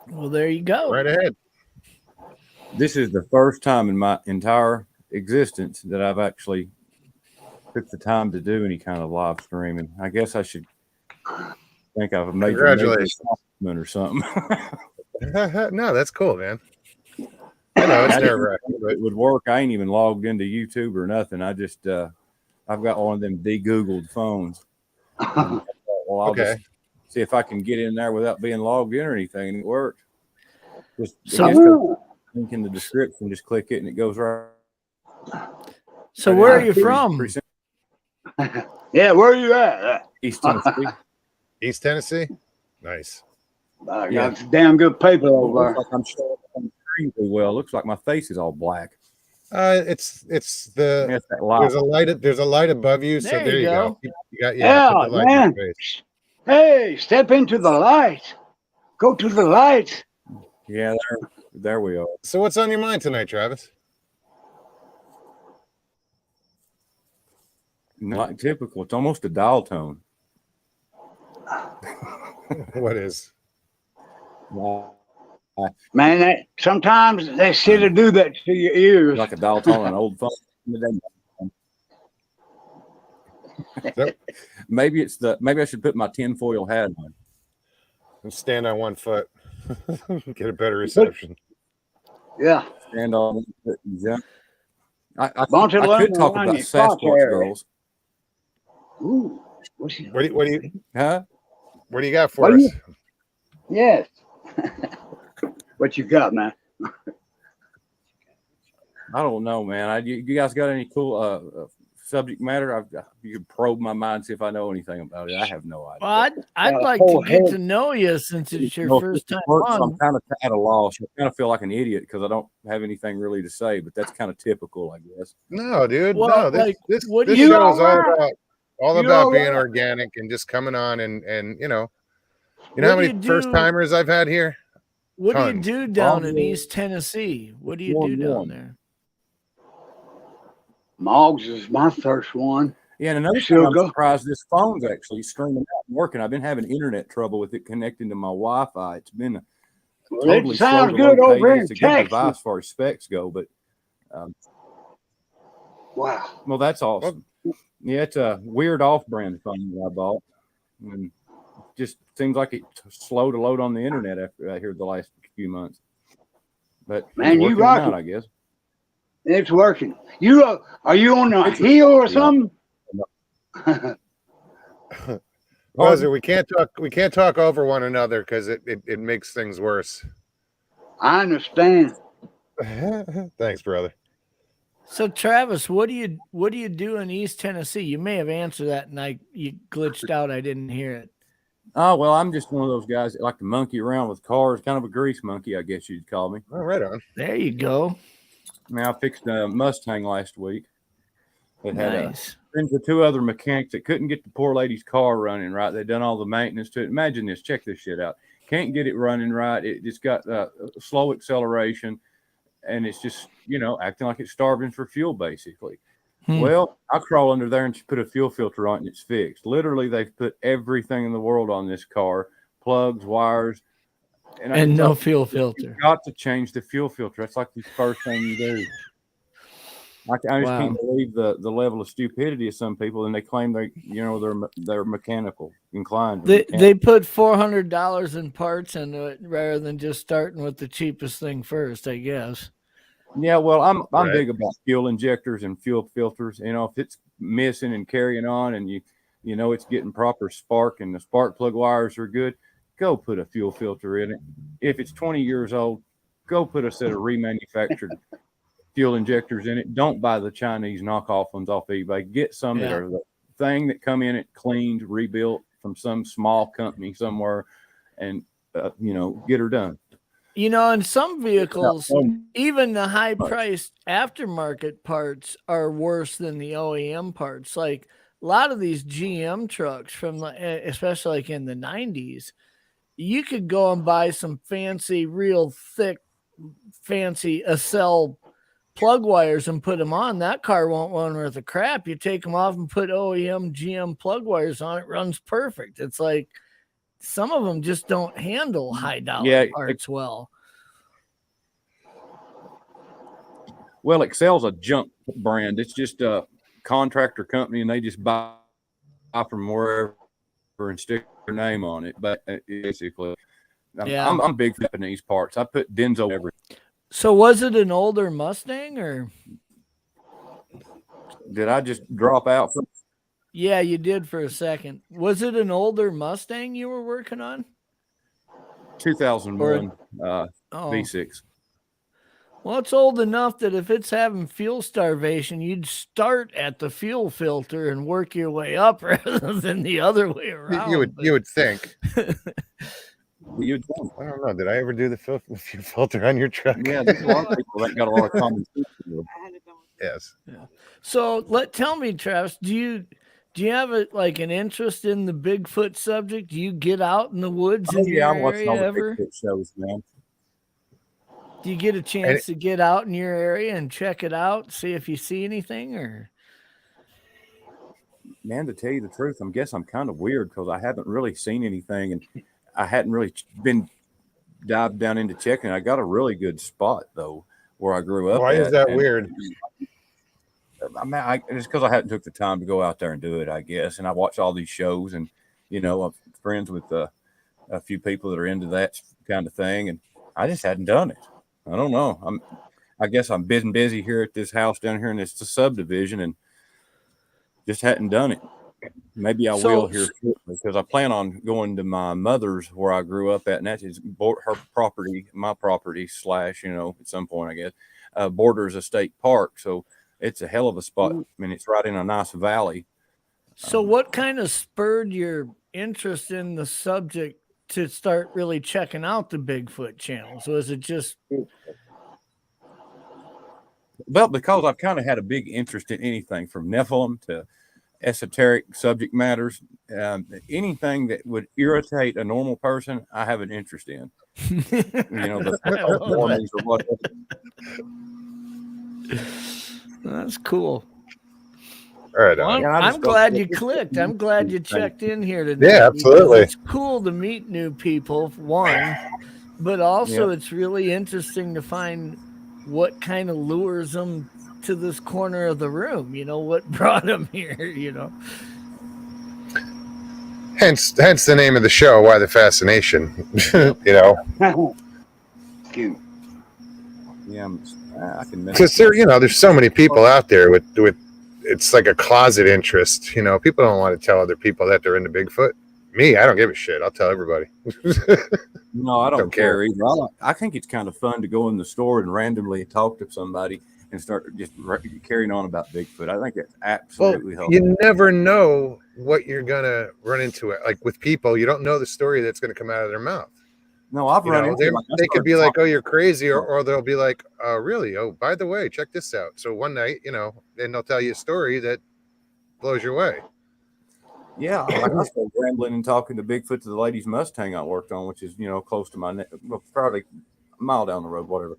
Well, there you go. Right ahead. This is the first time in my entire existence that I've actually took the time to do any kind of live streaming. I guess I should think I've made Congratulations. or something. No, that's cool, man. I know it's nerve-wracking, but It would work. I ain't even logged into YouTube or nothing. I just I've got one of them de-googled phones. Well, I'll just see if I can get in there without being logged in or anything, and it worked. Just link in the description, just click it and it goes right. So where are you from? Yeah, where are you at? East Tennessee. East Tennessee? Nice. I got some damn good paper over there. Like I'm showing on extremely well. Looks like my face is all black. It's the That's that light. there's a light above you. So There there you you go. go. You got put Yeah, the light in your man. face. Hey, step into the light. Go to the light. Yeah, there we are. So what's on your mind tonight, Travis? Not typical. It's almost a dial tone. What is? Man, sometimes they should do that to your ears. Like a dial tone on an old phone. Yep. Maybe I should put my tinfoil hat on. And stand on one foot. Get a better reception. Yeah. Stand on one foot and jump. I Bunch of could lemon talk around about your crotch Sasquatch area. girls. Ooh. What's he? What do you Huh? what do you got for What us? do Yes. What you got, man? I don't know, man. You guys got any cool subject matter? You can probe my mind and see if I know anything about it. I have no idea. Well, I'd like whole to get head. to know you since it's your Well, first time I'm on. kind of at a loss. I kind of feel like an idiot because I don't have anything really to say, but that's kind of typical, I guess. No, dude. Well, no, this like, this, what do this you- show is You all alright? about You being alright? organic and just coming on and you know What how do many you do- first timers I've had here? What Tons. do you do down in Probably East Tennessee? What do you one do down one. there? Moggs is my first one. Yeah, and another thing Sure, I'm go. surprised this phone's actually streaming out and working. I've been having internet trouble with it connecting to my Wi-Fi. It's been Well, totally it sounds slow to good load over pages. in It's a good Texas. device as far as specs go, but Wow. well, that's awesome. Yeah, it's a weird off-brand phone that I bought, and just seems like it's slow to load on the internet after here the last few months. But Man, it's you working rock out, it. I guess. It's working. Are you on a hill or something? Buzzer, we can't talk over one another because it makes things worse. I understand. Thanks, brother. So Travis, what do you do in East Tennessee? You may have answered that and you glitched out. I didn't hear it. Oh, well, I'm just one of those guys that like to monkey around with cars, kind of a grease monkey, I guess you'd call me. All right on. There you go. I mean, I fixed a Mustang last week. It had Nice. friends with two other mechanics that couldn't get the poor lady's car running right. They'd done all the maintenance to it. Imagine this. Check this shit out. Can't get it running right. It just got slow acceleration, and it's just, acting like it's starving for fuel, basically. Well, I crawl under there and just put a fuel filter on it and it's fixed. Literally, they've put everything in the world on this car, plugs, wires. And no fuel filter. You've got to change the fuel filter. That's like the first thing you do. I just can't believe the level of stupidity of some people, and they claim they're mechanical inclined. They put $400 in parts into it rather than just starting with the cheapest thing first, I guess. Yeah, well, I'm Right. big about fuel injectors and fuel filters. If it's missing and carrying on, and you know it's getting proper spark, and the spark plug wires are good, go put a fuel filter in it. If it's 20 years old, go put a set of remanufactured fuel injectors in it. Don't buy the Chinese knockoff ones off eBay. Get some that are the thing that come in it cleaned, rebuilt from some small company somewhere, and get her done. In some vehicles, even the high-priced aftermarket parts are worse than the OEM parts. Like a lot of these GM trucks from, especially like in the 90s, you could go and buy some fancy, real thick, fancy Accel plug wires and put them on. That car won't run worth a crap. You take them off and put OEM GM plug wires on, it runs perfect. It's like some of them just don't handle high dollar parts well. Well, Excel's a junk brand. It's just a contractor company, and they just buy from wherever and stick their name on it. But basically, I'm big for Japanese parts. I put Denso everything. So was it an older Mustang or? Did I just drop out? Yeah, you did for a second. Was it an older Mustang you were working on? 2001 V6. Well, it's old enough that if it's having fuel starvation, you'd start at the fuel filter and work your way up rather than the other way around. You would think. You don't. I don't know. Did I ever do the filter on your truck? Yeah, there's a lot of people that got a lot of common sense. I had it done with Yes. So tell me, Travis, do you have like an interest in the Bigfoot subject? Do you get out in the woods in your I'm watching all area the ever? Bigfoot shows, man. Do you get a chance to get out in your area and check it out, see if you see anything, or? Man, to tell you the truth, I guess I'm kind of weird because I haven't really seen anything, and I hadn't really been dived down into checking. I got a really good spot though where I grew up. Why is that weird? I mean, it's because I hadn't took the time to go out there and do it, I guess. And I watch all these shows, and I'm friends with a few people that are into that kind of thing, and I just hadn't done it. I don't know. I guess I'm busy here at this house down here, and it's the subdivision, and just hadn't done it. Maybe I will here shortly because I plan on going to my mother's where I grew up at, and that is her property, my property / at some point, I guess, borders a state park. So it's a hell of a spot. I mean, it's right in a nice valley. So what kind of spurred your interest in the subject to start really checking out the Bigfoot channels? Was it just... Well, because I've kind of had a big interest in anything from Nephilim to esoteric subject matters, anything that would irritate a normal person, I have an interest in. The Mormons or whatever. That's cool. All right. Well, I'm glad you clicked. I'm glad you checked in here today. Yeah, absolutely. It's cool to meet new people, one, but also it's really interesting to find what kind of lures them to this corner of the room. What brought them here. Hence the name of the show. Why the fascination? Cute. Yeah, I can. Because there's so many people out there with it's like a closet interest. People don't want to tell other people that they're into Bigfoot. Me, I don't give a shit. I'll tell everybody. No, I don't care either. I think it's kind of fun to go in the store and randomly talk to somebody and start just carrying on about Bigfoot. I think it's absolutely helpful. You never know what you're gonna run into. Like with people, you don't know the story that's going to come out of their mouth. No, I've run into they could be like, "Oh, you're crazy," or they'll be like, "Really? Oh, by the way, check this out." So one night, and they'll tell you a story that blows your way. Yeah, I started rambling and talking to Bigfoot to the lady's Mustang I worked on, which is close to my probably a mile down the road, whatever.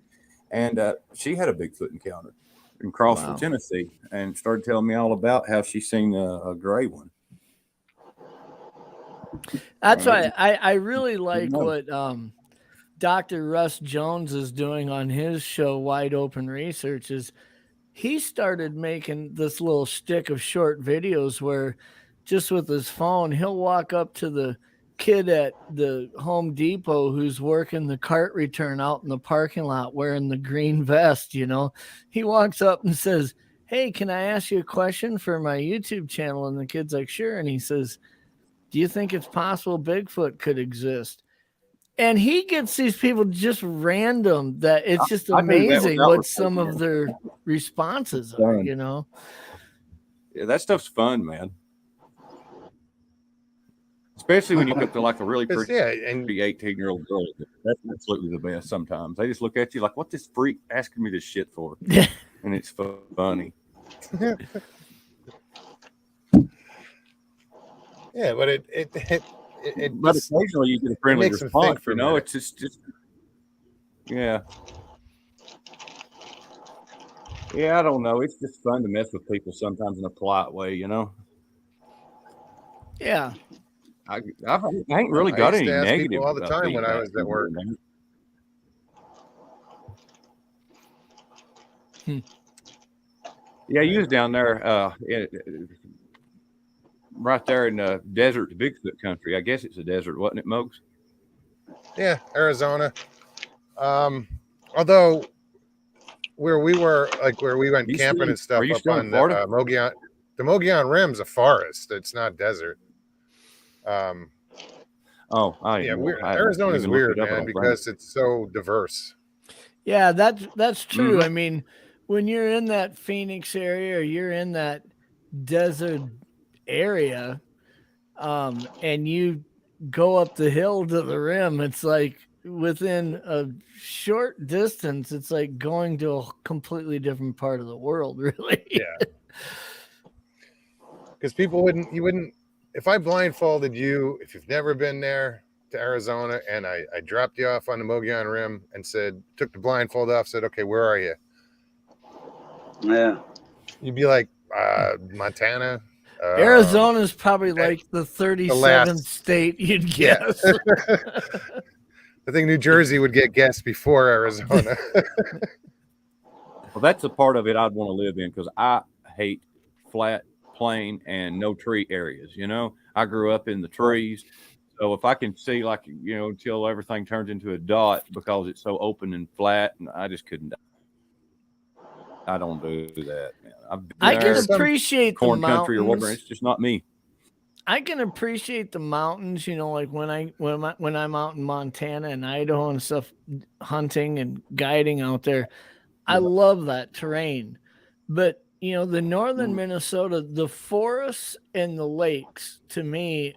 And she had a Bigfoot encounter in Crossville, Tennessee, and started telling me all about how she seen a gray one. That's why I really like what Dr. Russ Jones is doing on his show, Wide Open Research. Is he started making this little shtick of short videos where just with his phone, he'll walk up to the kid at the Home Depot who's working the cart return out in the parking lot wearing the green vest. He walks up and says, "Hey, can I ask you a question for my YouTube channel?" And the kid's like, "Sure." And he says, "Do you think it's possible Bigfoot could exist?" And he gets these people just random that it's just amazing what some of their responses are, Yeah, that stuff's fun, man. Especially when you get to like a really pretty 18-year-old girl. That's absolutely the best sometimes. They just look at you like, what this freak asking me this shit for? And it's funny. Yeah, but it but occasionally you get a friendly response. It's just yeah. Yeah, I don't know. It's just fun to mess with people sometimes in a polite way, Yeah. I ain't really got any negative all the time when I was at work. Yeah, you was down there, right there in the desert, Bigfoot country. I guess it's a desert, wasn't it, Mokes? Yeah, Arizona. Although where we were, like where we went camping and stuff up on the Mogollon Rim's a forest. It's not desert. Arizona is weird, man, because it's so diverse. Yeah, that's true. I mean, when you're in that Phoenix area or you're in that desert area, and you go up the hill to the rim, it's like within a short distance, it's like going to a completely different part of the world, really. Yeah. Because you wouldn't, if I blindfolded you, if you've never been there to Arizona, and I dropped you off on the Mogollon Rim and took the blindfold off, said, okay, where are you? Yeah. You'd be like, Montana. Arizona's probably like the 37th state you'd guess. I think New Jersey would get guessed before Arizona. Well, that's the part of it I'd want to live in, because I hate flat, plain, and no tree areas. You know, I grew up in the trees. So if I can see, like, you know, until everything turns into a dot because it's so open and flat, and I just couldn't. I don't do that. Man. I can appreciate corn the country or whatever. mountains. It's just not me. I can appreciate the mountains, you know, like when I'm out in Montana and Idaho and stuff, hunting and guiding out there. I love that terrain. But, you know, the northern Minnesota, the forests and the lakes, to me,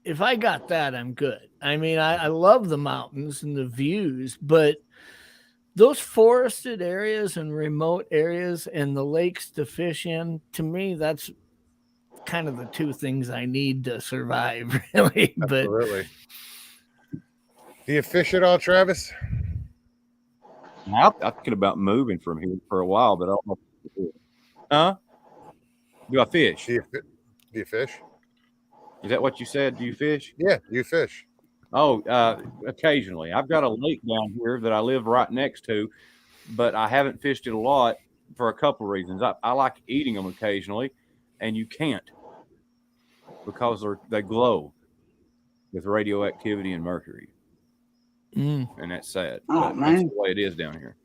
if I got that, I'm good. I mean, I love the mountains and the views, but those forested areas and remote areas and the lakes to fish in, to me, that's kind of the two things I need to survive, really. Absolutely. Do you fish at all, Travis? I'm thinking about moving from here for a while, but I don't know. Huh? Do I fish? Do you fish? Is that what you said? Do you fish? Yeah, you fish. Oh, occasionally. I've got a lake down here that I live right next to, but I haven't fished it a lot for a couple of reasons. I like eating them occasionally, and you can't because they glow with radioactivity and mercury. And that's sad. Oh, but man. that's the way it is down here.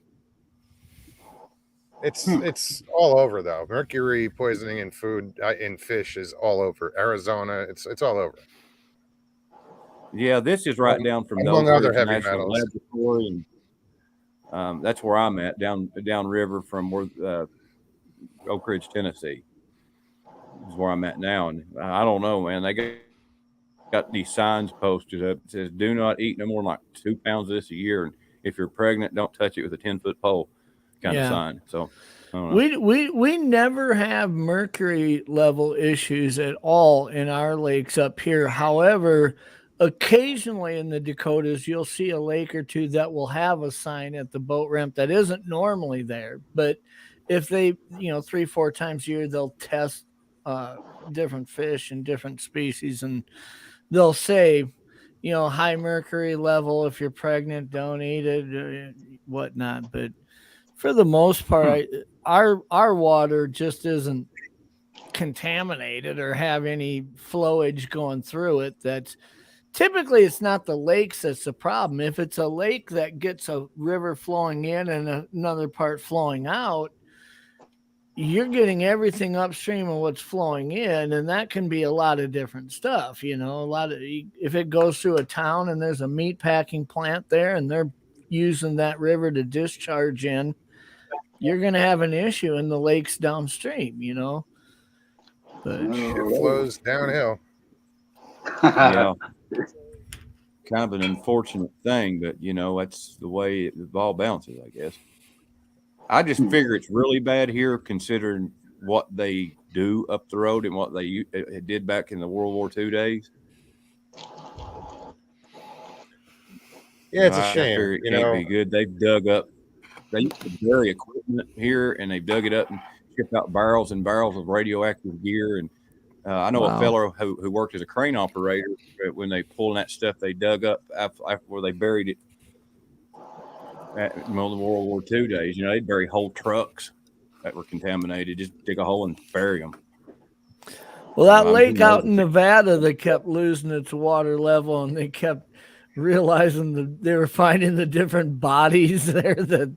It's all over though. Mercury poisoning in food, in fish, is all over. Arizona, it's all over. Yeah, this is right down from among the other heavy National metals. Laboratory, and that's where I'm at, down river from where Oak Ridge, Tennessee, is where I'm at now. And I don't know, man. They got these signs posted up. It says, "Do not eat no more than like 2 pounds of this a year, and if you're pregnant, don't touch it with a 10-foot pole." Kind of sign. So I don't know. We never have mercury level issues at all in our lakes up here. However, occasionally in the Dakotas, you'll see a lake or two that will have a sign at the boat ramp that isn't normally there. But if they, 3-4 times a year, they'll test different fish and different species, and they'll say, high mercury level. If you're pregnant, don't eat it, whatnot. But for the most part, our water just isn't contaminated or have any flowage going through it. That's typically, it's not the lakes that's the problem. If it's a lake that gets a river flowing in and another part flowing out, you're getting everything upstream of what's flowing in, and that can be a lot of different stuff. If it goes through a town and there's a meat packing plant there and they're using that river to discharge in, you're going to have an issue in the lakes downstream, but it flows downhill. Yeah. Kind of an unfortunate thing, but that's the way it all bounces, I guess. I just figure it's really bad here considering what they do up the road and what they did back in the World War II days. Yeah, it's a shame. It can't be good. They've dug up. They used to bury equipment here, and they dug it up and shipped out barrels and barrels of radioactive gear. And I know a fellow who worked as a crane operator. When they pulled that stuff, they dug up after where they buried it at the World War II days. They'd bury whole trucks that were contaminated. Just dig a hole and bury them. Well, that lake out in Nevada that kept losing its water level, and they kept realizing that they were finding the different bodies there that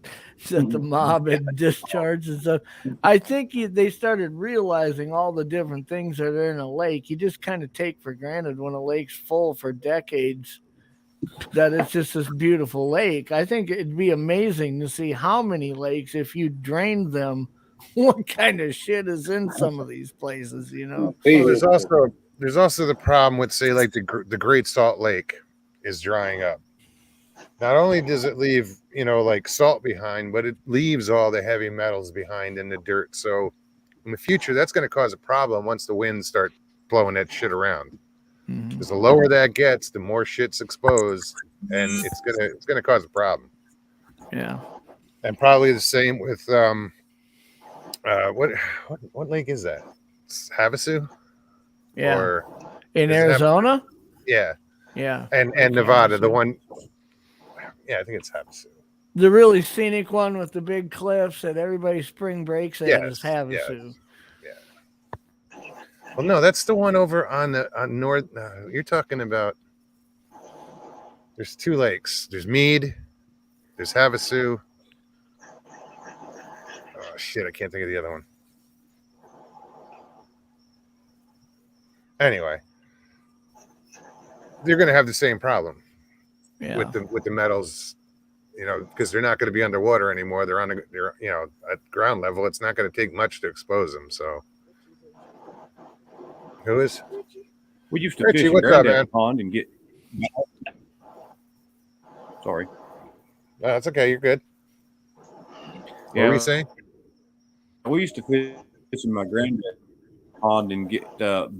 the mob had discharged and stuff. I think they started realizing all the different things that are in a lake. You just kind of take for granted when a lake's full for decades that it's just this beautiful lake. I think it'd be amazing to see how many lakes, if you drained them, what kind of shit is in some of these places, Well, there's also the problem with, say, like the Great Salt Lake is drying up. Not only does it leave, like salt behind, but it leaves all the heavy metals behind in the dirt. So in the future, that's going to cause a problem once the winds start blowing that shit around. Because the lower that gets, the more shit's exposed, and it's gonna cause a problem. Yeah. And probably the same with what lake is that? It's Havasu? Yeah. Or in does it have- Arizona? yeah. Yeah. And Lake Nevada, the Havasu. one. Yeah, I think it's Havasu. The really scenic one with the big cliffs that everybody spring breaks at is Yes, Havasu. Well, no, that's the one over on north. You're talking about. There's two lakes. There's Mead. There's Havasu. Oh shit! I can't think of the other one. Anyway, they're going to have the same problem with the metals, because they're not going to be underwater anymore. They're at ground level. It's not going to take much to expose them. So, who is? We used to Richie, fish in what's up, man? Granddad's Pond and get. Sorry. That's okay. You're good. What were you saying? We used to fish in my granddad's pond and get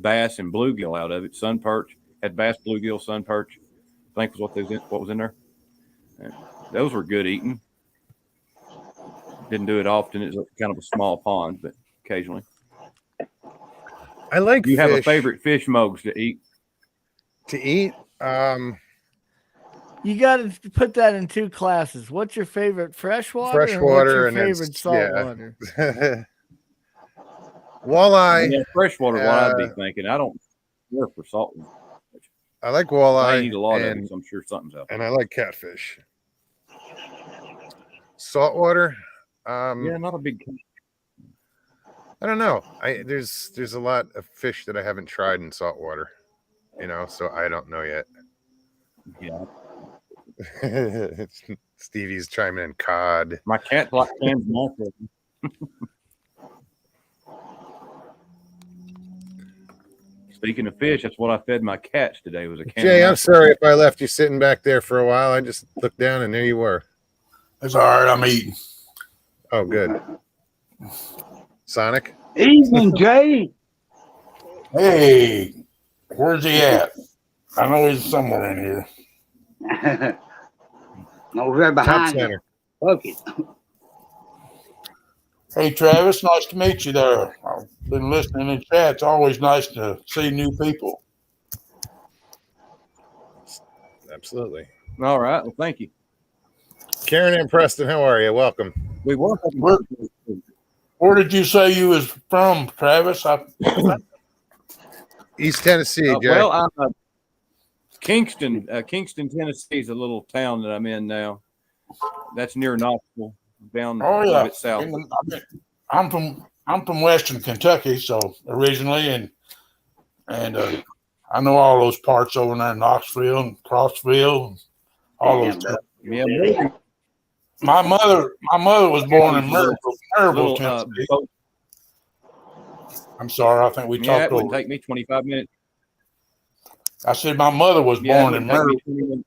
bass and bluegill out of it. Sun perch, had bass, bluegill, sun perch. I think was what was in there. And those were good eating. Didn't do it often. It was kind of a small pond, but occasionally. I like. Do you have a favorite fish, Mogs, to eat? To eat? You got to put that in two classes. What's your favorite freshwater? Freshwater and what's your favorite saltwater? Walleye. Yeah, freshwater. What I'd be thinking. I don't care for salt. I like walleye. I eat a lot of it, so I'm sure something's up. And I like catfish. Saltwater. Yeah, not a big. I don't know. There's a lot of fish that I haven't tried in saltwater. So I don't know yet. Yeah. Stevie's chiming in cod. My cat like canned mackerel. Speaking of fish, that's what I fed my cats today. Was a can. Jay, I'm sorry if I left you sitting back there for a while. I just looked down and there you were. It's all right. I'm eating. Oh, good. Sonic. Evening, Jay. Hey, where's he at? I know he's somewhere in here. Over there Top behind you. center. Bucket. Hey, Travis, nice to meet you there. I've been listening in chat. It's always nice to see new people. Absolutely. All right. Well, thank you. Karen and Preston, how are you? Welcome. We were. Where did you say you was from, Travis? East Tennessee, Jay. Well, I'm Kingston. Kingston, Tennessee is a little town that I'm in now. That's near Knoxville, down a little bit south. I'm from Western Kentucky, so originally, and I know all those parts over there, Knoxville and Crossville, and all those. Yeah, my mother was born in Maryville, Tennessee. I'm sorry, I think we it talked wouldn't over. take me 25 minutes. I said my mother was born in Maryville.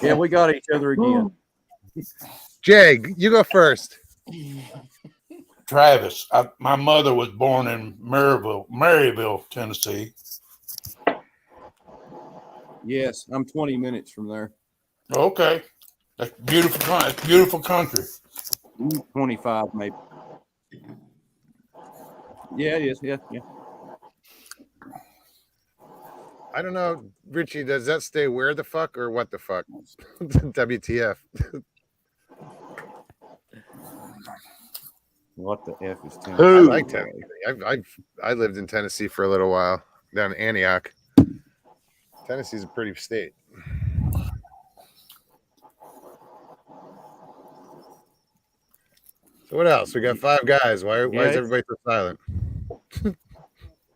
Yeah, we got each other again. Jay, you go first. Travis, my mother was born in Maryville, Tennessee. Yes, I'm 20 minutes from there. Okay, that's beautiful. That's beautiful country. 25 maybe. Yeah, it is. Yeah. I don't know, Richie, does that stay where the fuck or what the fuck? WTF. What the F is Tennessee? I like Tennessee. I lived in Tennessee for a little while down in Antioch. Tennessee's a pretty state. So what else? We got 5 guys. Why is everybody so silent?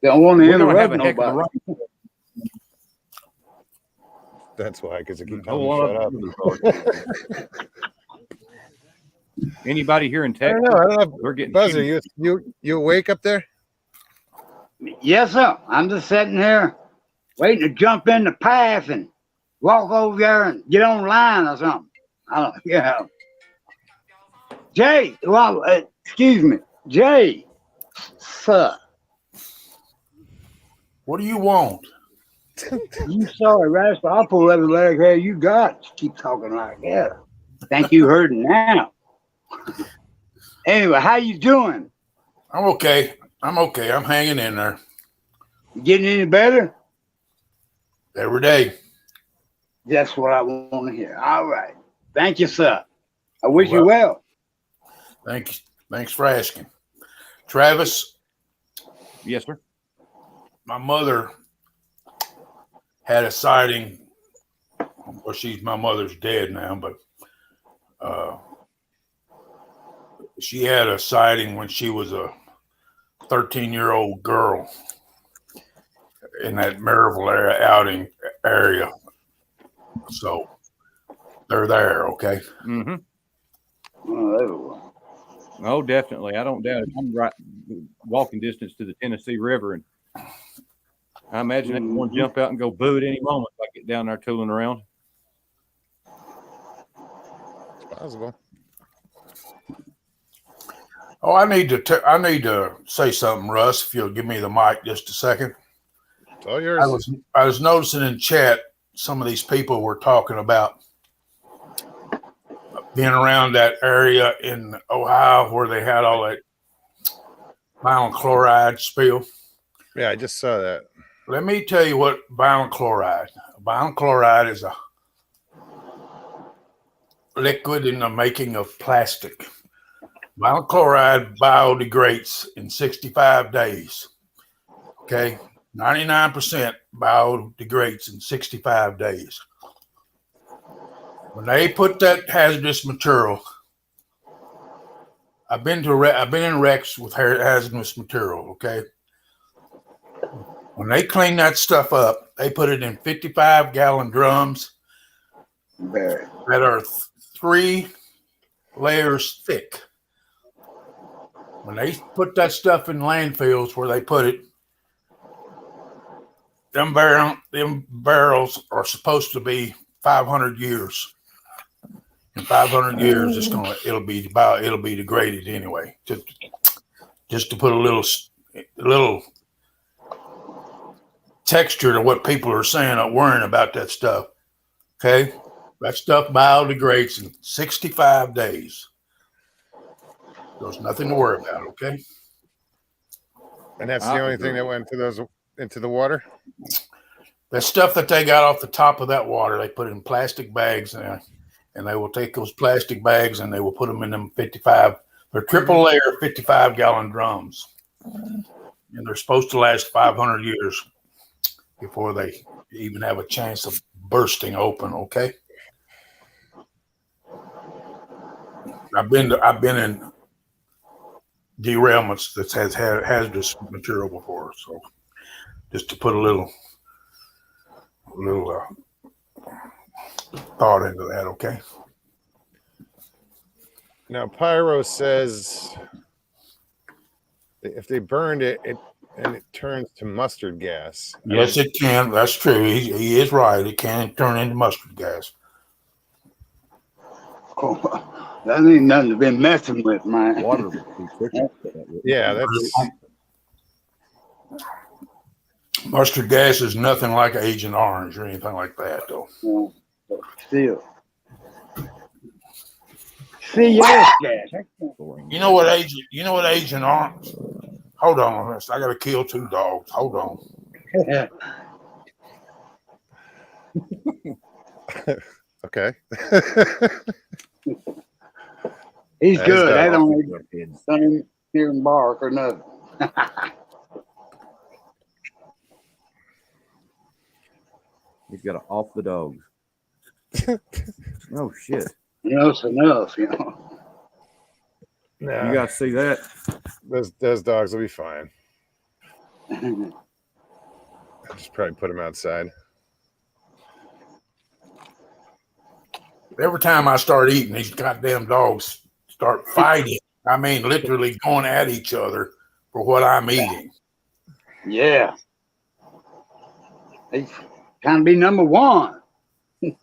Don't want to We're gonna have interrupt a heck of a nobody. run. That's why, because I keep Hold telling me on. shut up. Anybody here in I Texas? don't know. I don't know. We're getting Buzzer, shooting. you awake up there? Yes, sir. I'm just sitting here waiting to jump in the path and walk over there and get on line or something. I don't. Yeah. Jay. Well, excuse me, Jay. Sir. What do you want? You sorry, Rascal. I'll pull every leg hair you got. Just keep talking like that. Think you heard it now. Anyway, how you doing? I'm okay. I'm hanging in there You getting any better? every day. That's what I want to hear. All right. Thank you, sir. I wish you well. Thank you. Thanks for asking. Travis, Yes, sir. my mother had a sighting. Well, my mother's dead now, but she had a sighting when she was a 13-year-old girl in that Maryville area. So they're there, okay? Mm-hmm. Oh, Oh, definitely. I don't doubt it. I'm right walking distance to the Tennessee River, and I imagine I can one jump out and go boo at any moment if I get down there tooling around. It's possible. Oh, I need to say something, Russ. If you'll give me the mic just a second. It's all yours. I was noticing in chat some of these people were talking about being around that area in Ohio where they had all that vinyl chloride spill. Yeah, I just saw that. Let me tell you what vinyl chloride. Vinyl chloride is a liquid in the making of plastic. Vinyl chloride biodegrades in 65 days. Okay, 99% biodegrades in 65 days. When they put that hazardous material, I've been in wrecks with hazardous material. Okay, when they clean that stuff up, they put it in 55-gallon drums that are 3 layers thick. When they put that stuff in landfills where they put it, them barrels are supposed to be 500 years. In 500 years, it'll be degraded anyway. Just to put a little texture to what people are saying or worrying about that stuff. Okay, that stuff biodegrades in 65 days. There's nothing to worry about. Okay, And that's the only thing that went into the water. that stuff that they got off the top of that water, they put it in plastic bags, and they will take those plastic bags and they will put them in them 55. They're triple layer 55-gallon drums, and they're supposed to last 500 years before they even have a chance of bursting open. Okay, I've been in derailments that has had hazardous material before, so just to put a little thought into that. Okay. Now, Pyro says if they burned it, it turns to mustard gas. Yes, it can. That's true. He is right. It can turn into mustard gas. that ain't nothing to be messing with, man. Water would be quicker. Yeah, that's Mustard gas is nothing like Agent Orange or anything like that, though. Still. See, yes, gas. You know what Agent Orange? Hold on, I gotta kill 2 dogs. Hold on. okay. He's That is good. I dog. don't hear him bark or nothing. He's got to off the dogs. Oh shit! Enough's enough, you know. Nah, You got to see that. those dogs will be fine. I'll just probably put them outside. Every time I start eating, these goddamn dogs start fighting. I mean, literally going at each other for what I'm eating. Yeah. They trying to be number one. And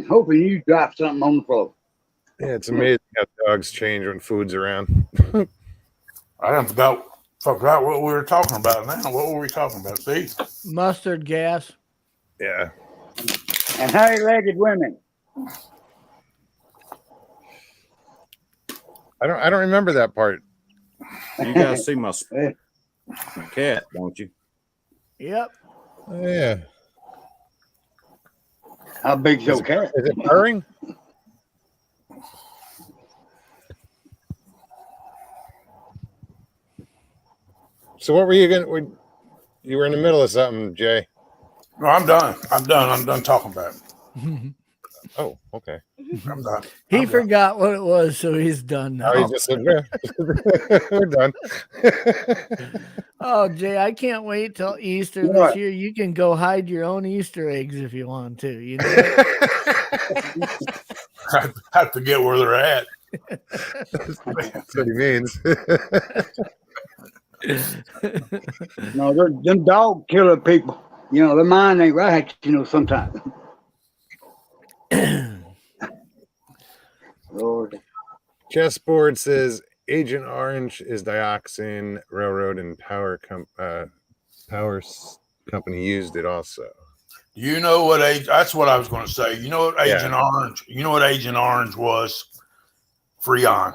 hoping you drop something on the floor. Yeah, it's amazing how dogs change when food's around. I done forgot what we were talking about now. What were we talking about? See? Mustard gas. Yeah. And hairy-legged women. I don't remember that part. You guys see my cat, don't you? Yep. Oh, yeah. How big's your cat? Is it purring? So what were you gonna? You were in the middle of something, Jay. No, I'm done. I'm done talking about it. Oh, okay. I'm done. He I'm forgot what it was, so he's done now. Oh, you just said, "Yeah, we're done." Oh, Jay, I can't wait till Easter What? this year. You can go hide your own Easter eggs if you want to. You know, I have to get where they're at. That's what he means. No, them dog killer people. You know, their mind ain't right, you know, sometimes. Lord. Chessboard says Agent Orange is dioxin. Railroad and power company used it also. You know what that's what I was going to say. You know what Agent Orange? You know what Agent Orange was? Freon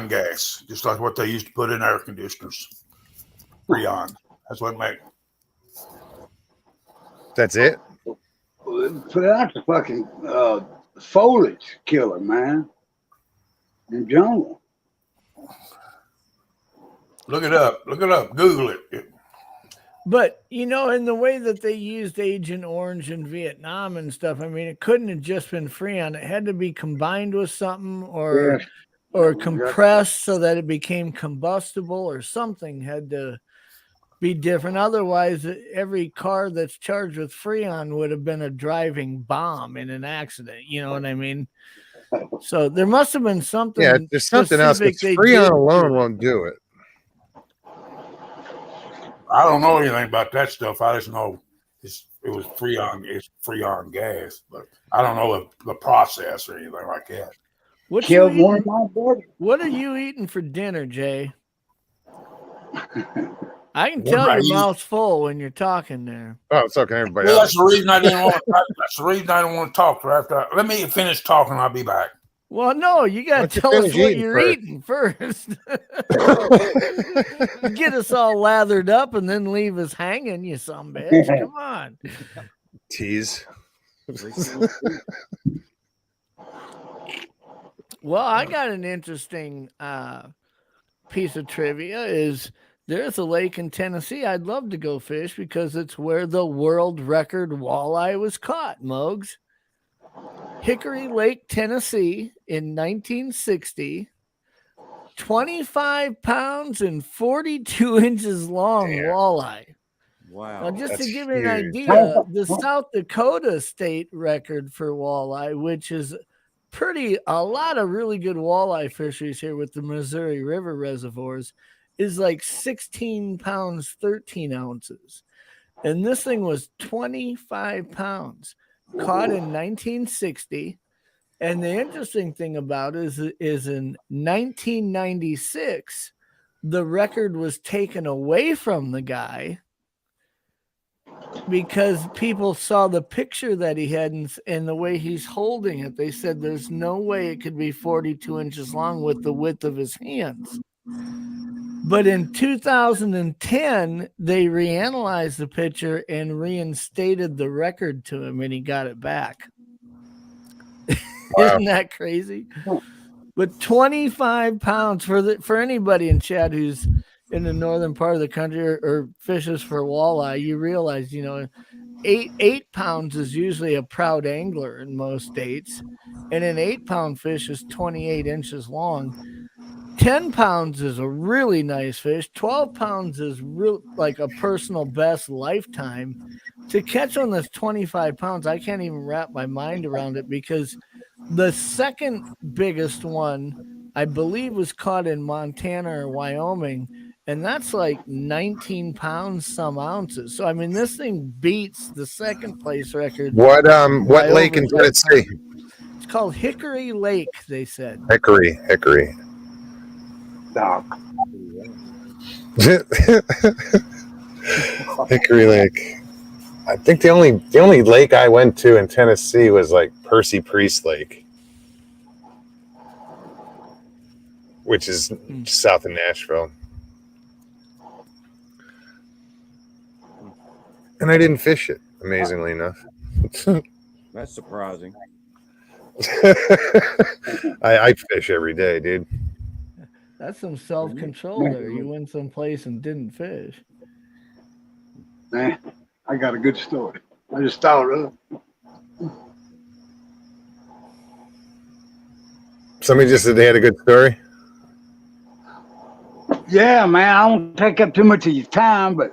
gas, just like what they used to put in air conditioners. Freon. That's what it made. That's it. So that's a fucking foliage killer, man. In jungle. Look it up. Google it. but you know, in the way that they used Agent Orange in Vietnam and stuff, I mean, it couldn't have just been Freon. It had to be combined with something or Yes. or compressed so that it became combustible or something had to be different. Otherwise, every car that's charged with Freon would have been a driving bomb in an accident. You know what I mean? So there must have been something. Yeah, there's something else. But specific they Freon did alone to- won't do it. I don't know anything about that stuff. I just know it was Freon. It's Freon gas, but I don't know the process or anything like that. What Killed you one eating- of my brothers. What are you eating for dinner, Jay? I can What tell am I your eating? mouth's full when you're talking there. Oh, it's okay. Everybody Well, else. that's the reason I didn't want. That's the reason I don't want to talk to her after. Let me finish talking. I'll be back. Well, no, you got Why to don't you tell us finish what eating you're first? eating first. Get us all lathered up and then leave us hanging, you some bitch. Come on. Tease. Well, I got an interesting piece of trivia is there's a lake in Tennessee I'd love to go fish because it's where the world record walleye was caught, Mogs. Hickory Lake, Tennessee in 1960. 25 pounds and 42 inches long Damn. walleye. Wow. Now, just to That's give you an huge. idea, the South Dakota state record for walleye, which is a lot of really good walleye fisheries here with the Missouri River reservoirs, is like 16 pounds, 13 ounces. And this thing was 25 pounds, caught in 1960. And the interesting thing about it is in 1996, the record was taken away from the guy because people saw the picture that he had and the way he's holding it. They said there's no way it could be 42 inches long with the width of his hands. But in 2010, they reanalyzed the picture and reinstated the record to him, and he got it back. Wow. Isn't that crazy? But 25 pounds for anybody in chat who's in the northern part of the country or fishes for walleye, you realize, 8 pounds is usually a proud angler in most states, and an 8-pound fish is 28 inches long. 10 pounds is a really nice fish. 12 pounds is like a personal best lifetime. To catch one that's 25 pounds, I can't even wrap my mind around it because The second biggest one, I believe, was caught in Montana or Wyoming, and that's like 19 pounds some ounces. So I mean, this thing beats the second place record. What by lake over in 10 Tennessee? pounds. It's called Hickory Lake, they said. Hickory. Doc. Hickory Lake. I think the only lake I went to in Tennessee was like Percy Priest Lake, which is south of Nashville. And I didn't fish it, amazingly enough. That's surprising. I fish every day, dude. That's some self-control there. You went someplace and didn't fish. Man, I got a good story. I just thought of it. Somebody just said they had a good story. Yeah, man, I won't take up too much of your time, but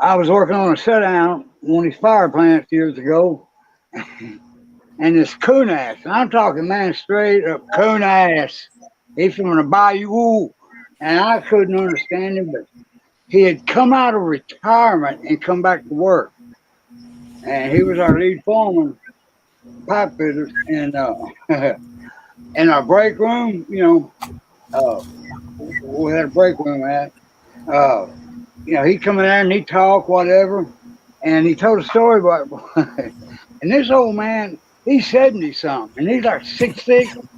I was working on a shutdown at one of these fire plants years ago, and this coon ass, and I'm talking, man, straight up coon ass. He's from the Bayou, and I couldn't understand him, but he had come out of retirement and come back to work, and he was our lead foreman, pipe fitter, and in our break room, you know, we had a break room at. You know, he'd come in there and he'd talk, whatever, and he told a story about. And this old man, he's 70-something, and he's like 6'6".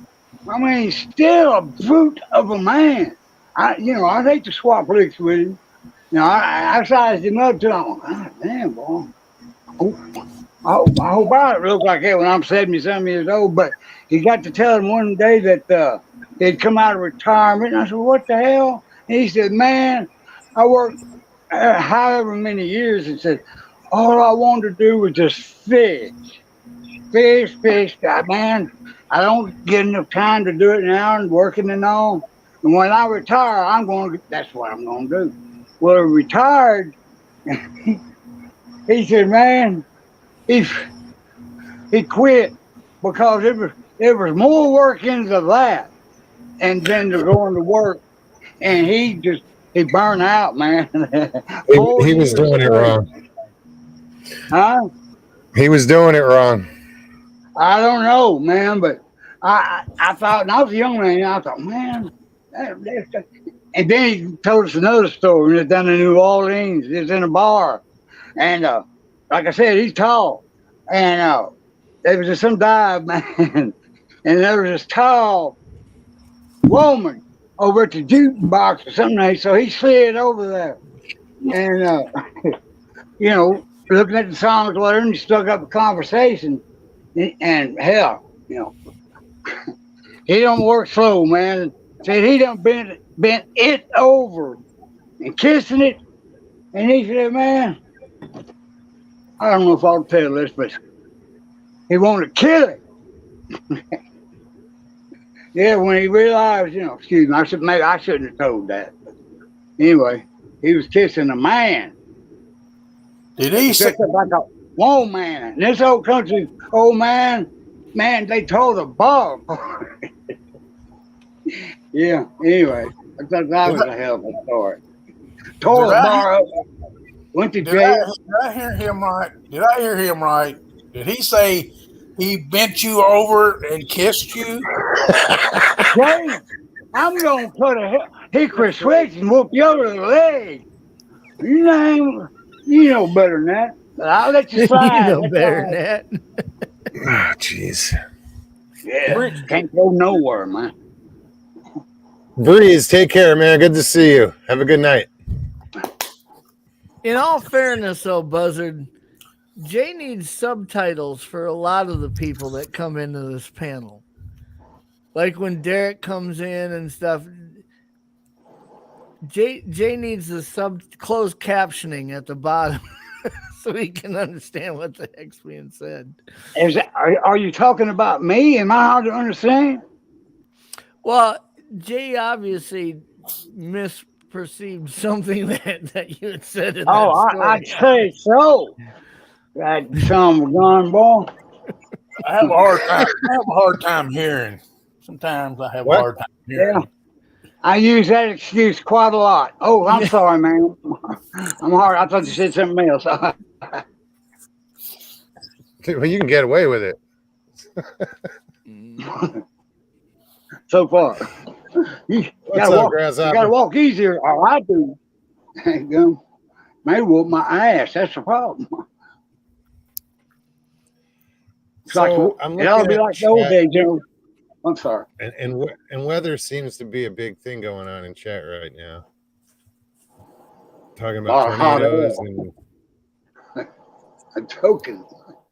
I mean, he's still a brute of a man. I'd hate to swap licks with him. You know, I sized him up to him. God damn, boy. I hope I look like that when I'm 70-something years old. But he got to tell him one day that he'd come out of retirement. And I said, what the hell? And he said, man, I worked however many years. And said, all I wanted to do was just fish. Man, I don't get enough time to do it now and working and all. And when I retire, that's what I'm going to do. Well, he retired. He said, man, he quit because it was more work into that and then to going to work. And he burned out, man. He was doing it wrong. Huh? He was doing it wrong. I don't know, man, but I thought, and I was a young man, I thought, man, and then he told us another story. It was down in New Orleans. It was in a bar. And like I said, he's tall. And there was just some dive, man. And there was this tall woman over at the jukebox or something. So he slid over there. And, you know, looking at the songs or whatever, and he struck up a conversation. And hell, you know, he don't work slow, man. Said he done bent it over and kissing it. And he said, man, I don't know if I'll tell this, but he wanted to kill it. Yeah, when he realized, you know, excuse me, maybe I shouldn't have told that. But anyway, he was kissing a man. Did he say like a old man? In this old country, old man, they told a bar. Yeah, anyway, I thought that was a hell of a story. Tore the bar up, went to jail. Did I hear him right? Did he say he bent you over and kissed you? James, I'm going to put a hickory switch and whoop your leg. You know better than that. But I'll let you slide. You know better than that. Oh, jeez. Yeah, can't go nowhere, man. Breeze, take care, man. Good to see you. Have a good night. In all fairness, though, Buzzard, Jay needs subtitles for a lot of the people that come into this panel. Like when Derek comes in and stuff, Jay needs the closed captioning at the bottom so he can understand what the heck's being said. Are you talking about me? Am I hard to understand? Well, Jay obviously misperceived something that you had said in that story. I'd say so. That son of a gun, boy. I have a hard time. I have a hard time hearing. Sometimes I have What? a hard time hearing. Yeah. I use that excuse quite a lot. Oh, I'm sorry, man. I'm hard. I thought you said something else. Well, you can get away with it. So far. You What's gotta up, walk, you Grasshopper? gotta walk easier, or I do. Maybe whoop my ass. That's the problem. It's So like I'm it ought to looking be at like the old chat, days, you know. I'm sorry. and weather seems to be a big thing going on in chat right now. Talking about Hot tornadoes air. and I'm joking.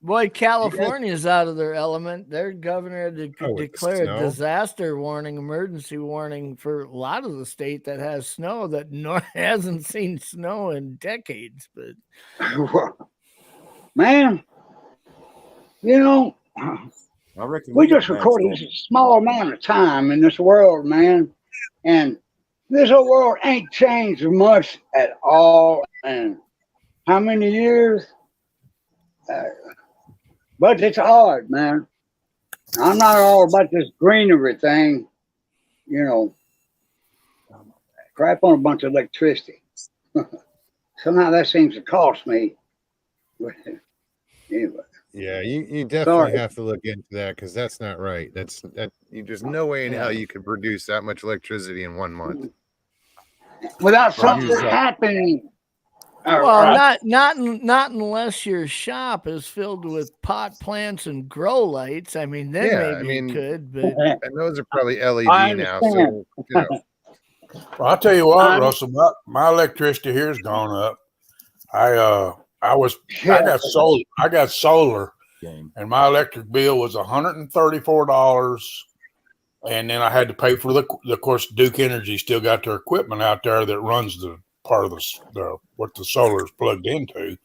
Boy, California's out of their element. Their governor had Oh, with the declared a snow? disaster warning, emergency warning for a lot of the state that has snow that hasn't seen snow in decades. But Man, you know, I reckon we got just bad recorded storm. a small amount of time in this world, man. And this whole world ain't changed much at all. And how many years? But it's hard, man. I'm not all about this greenery thing, you know. Crap on a bunch of electricity. Somehow that seems to cost me. Anyway, yeah, you definitely sorry. have to look into that because that's not right. There's no way in hell you could produce that much electricity in 1 month. Without something use that. happening. well, not unless your shop is filled with pot plants and grow lights. I mean, then Yeah, I maybe mean, you could, but And those are probably LED I now. understand. So, you know, Well, I'll tell you what, I'm- Russell, my electricity here has gone up. I got solar, Game. and my electric bill was $134, and then I had to pay for of course, Duke Energy still got their equipment out there that runs the part of the what the solar is plugged into,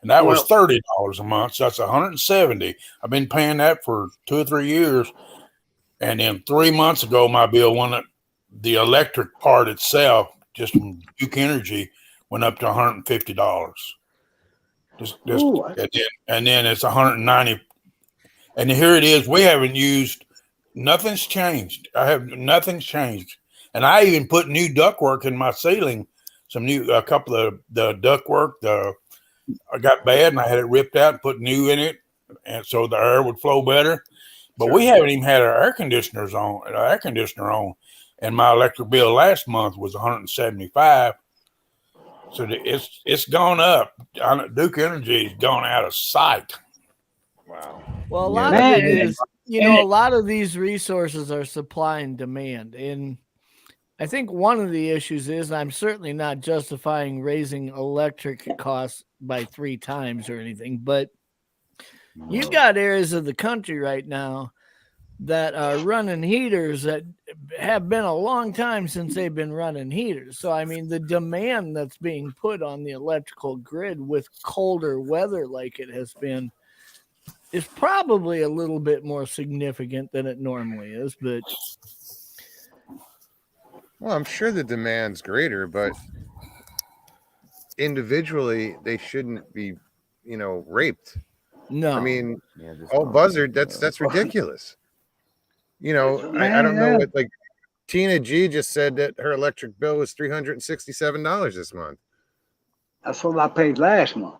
and that was $30 a month. So that's $170. I've been paying that for 2 or 3 years, and then 3 months ago, my bill went up. The electric part itself, just from Duke Energy, went up to $150. Ooh. And then it's 190. And here it is. We haven't used. Nothing's changed. Nothing's changed. And I even put new ductwork in my ceiling. A couple of the ductwork. I got bad and I had it ripped out and put new in it, and so the air would flow better. But we haven't even had our air conditioner on, and my electric bill last month was $175. So it's gone up. Duke Energy's gone out of sight. wow. well, a Yeah. lot Man, of it is, a lot of these resources are supply and demand. And I think one of the issues is, I'm certainly not justifying raising electric costs by 3 times or anything, but you've got areas of the country right now that are running heaters that have been a long time since they've been running heaters. So, I mean, the demand that's being put on the electrical grid with colder weather like it has been is probably a little bit more significant than it normally is. But Well, I'm sure the demand's greater, but individually, they shouldn't be, raped. no, I mean, Yeah, just oh, don't- buzzard, that's ridiculous. I don't know what, like, Tina G just said that her electric bill was $367 this month. That's what I paid last month.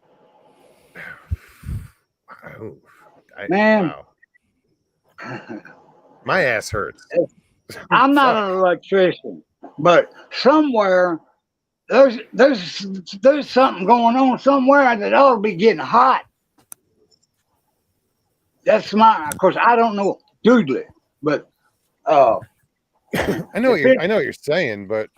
Wow. Man. Wow. My ass hurts. I'm not an electrician, but somewhere there's something going on somewhere that ought to be getting hot. That's of course, I don't know doodly, but I know what you're saying, but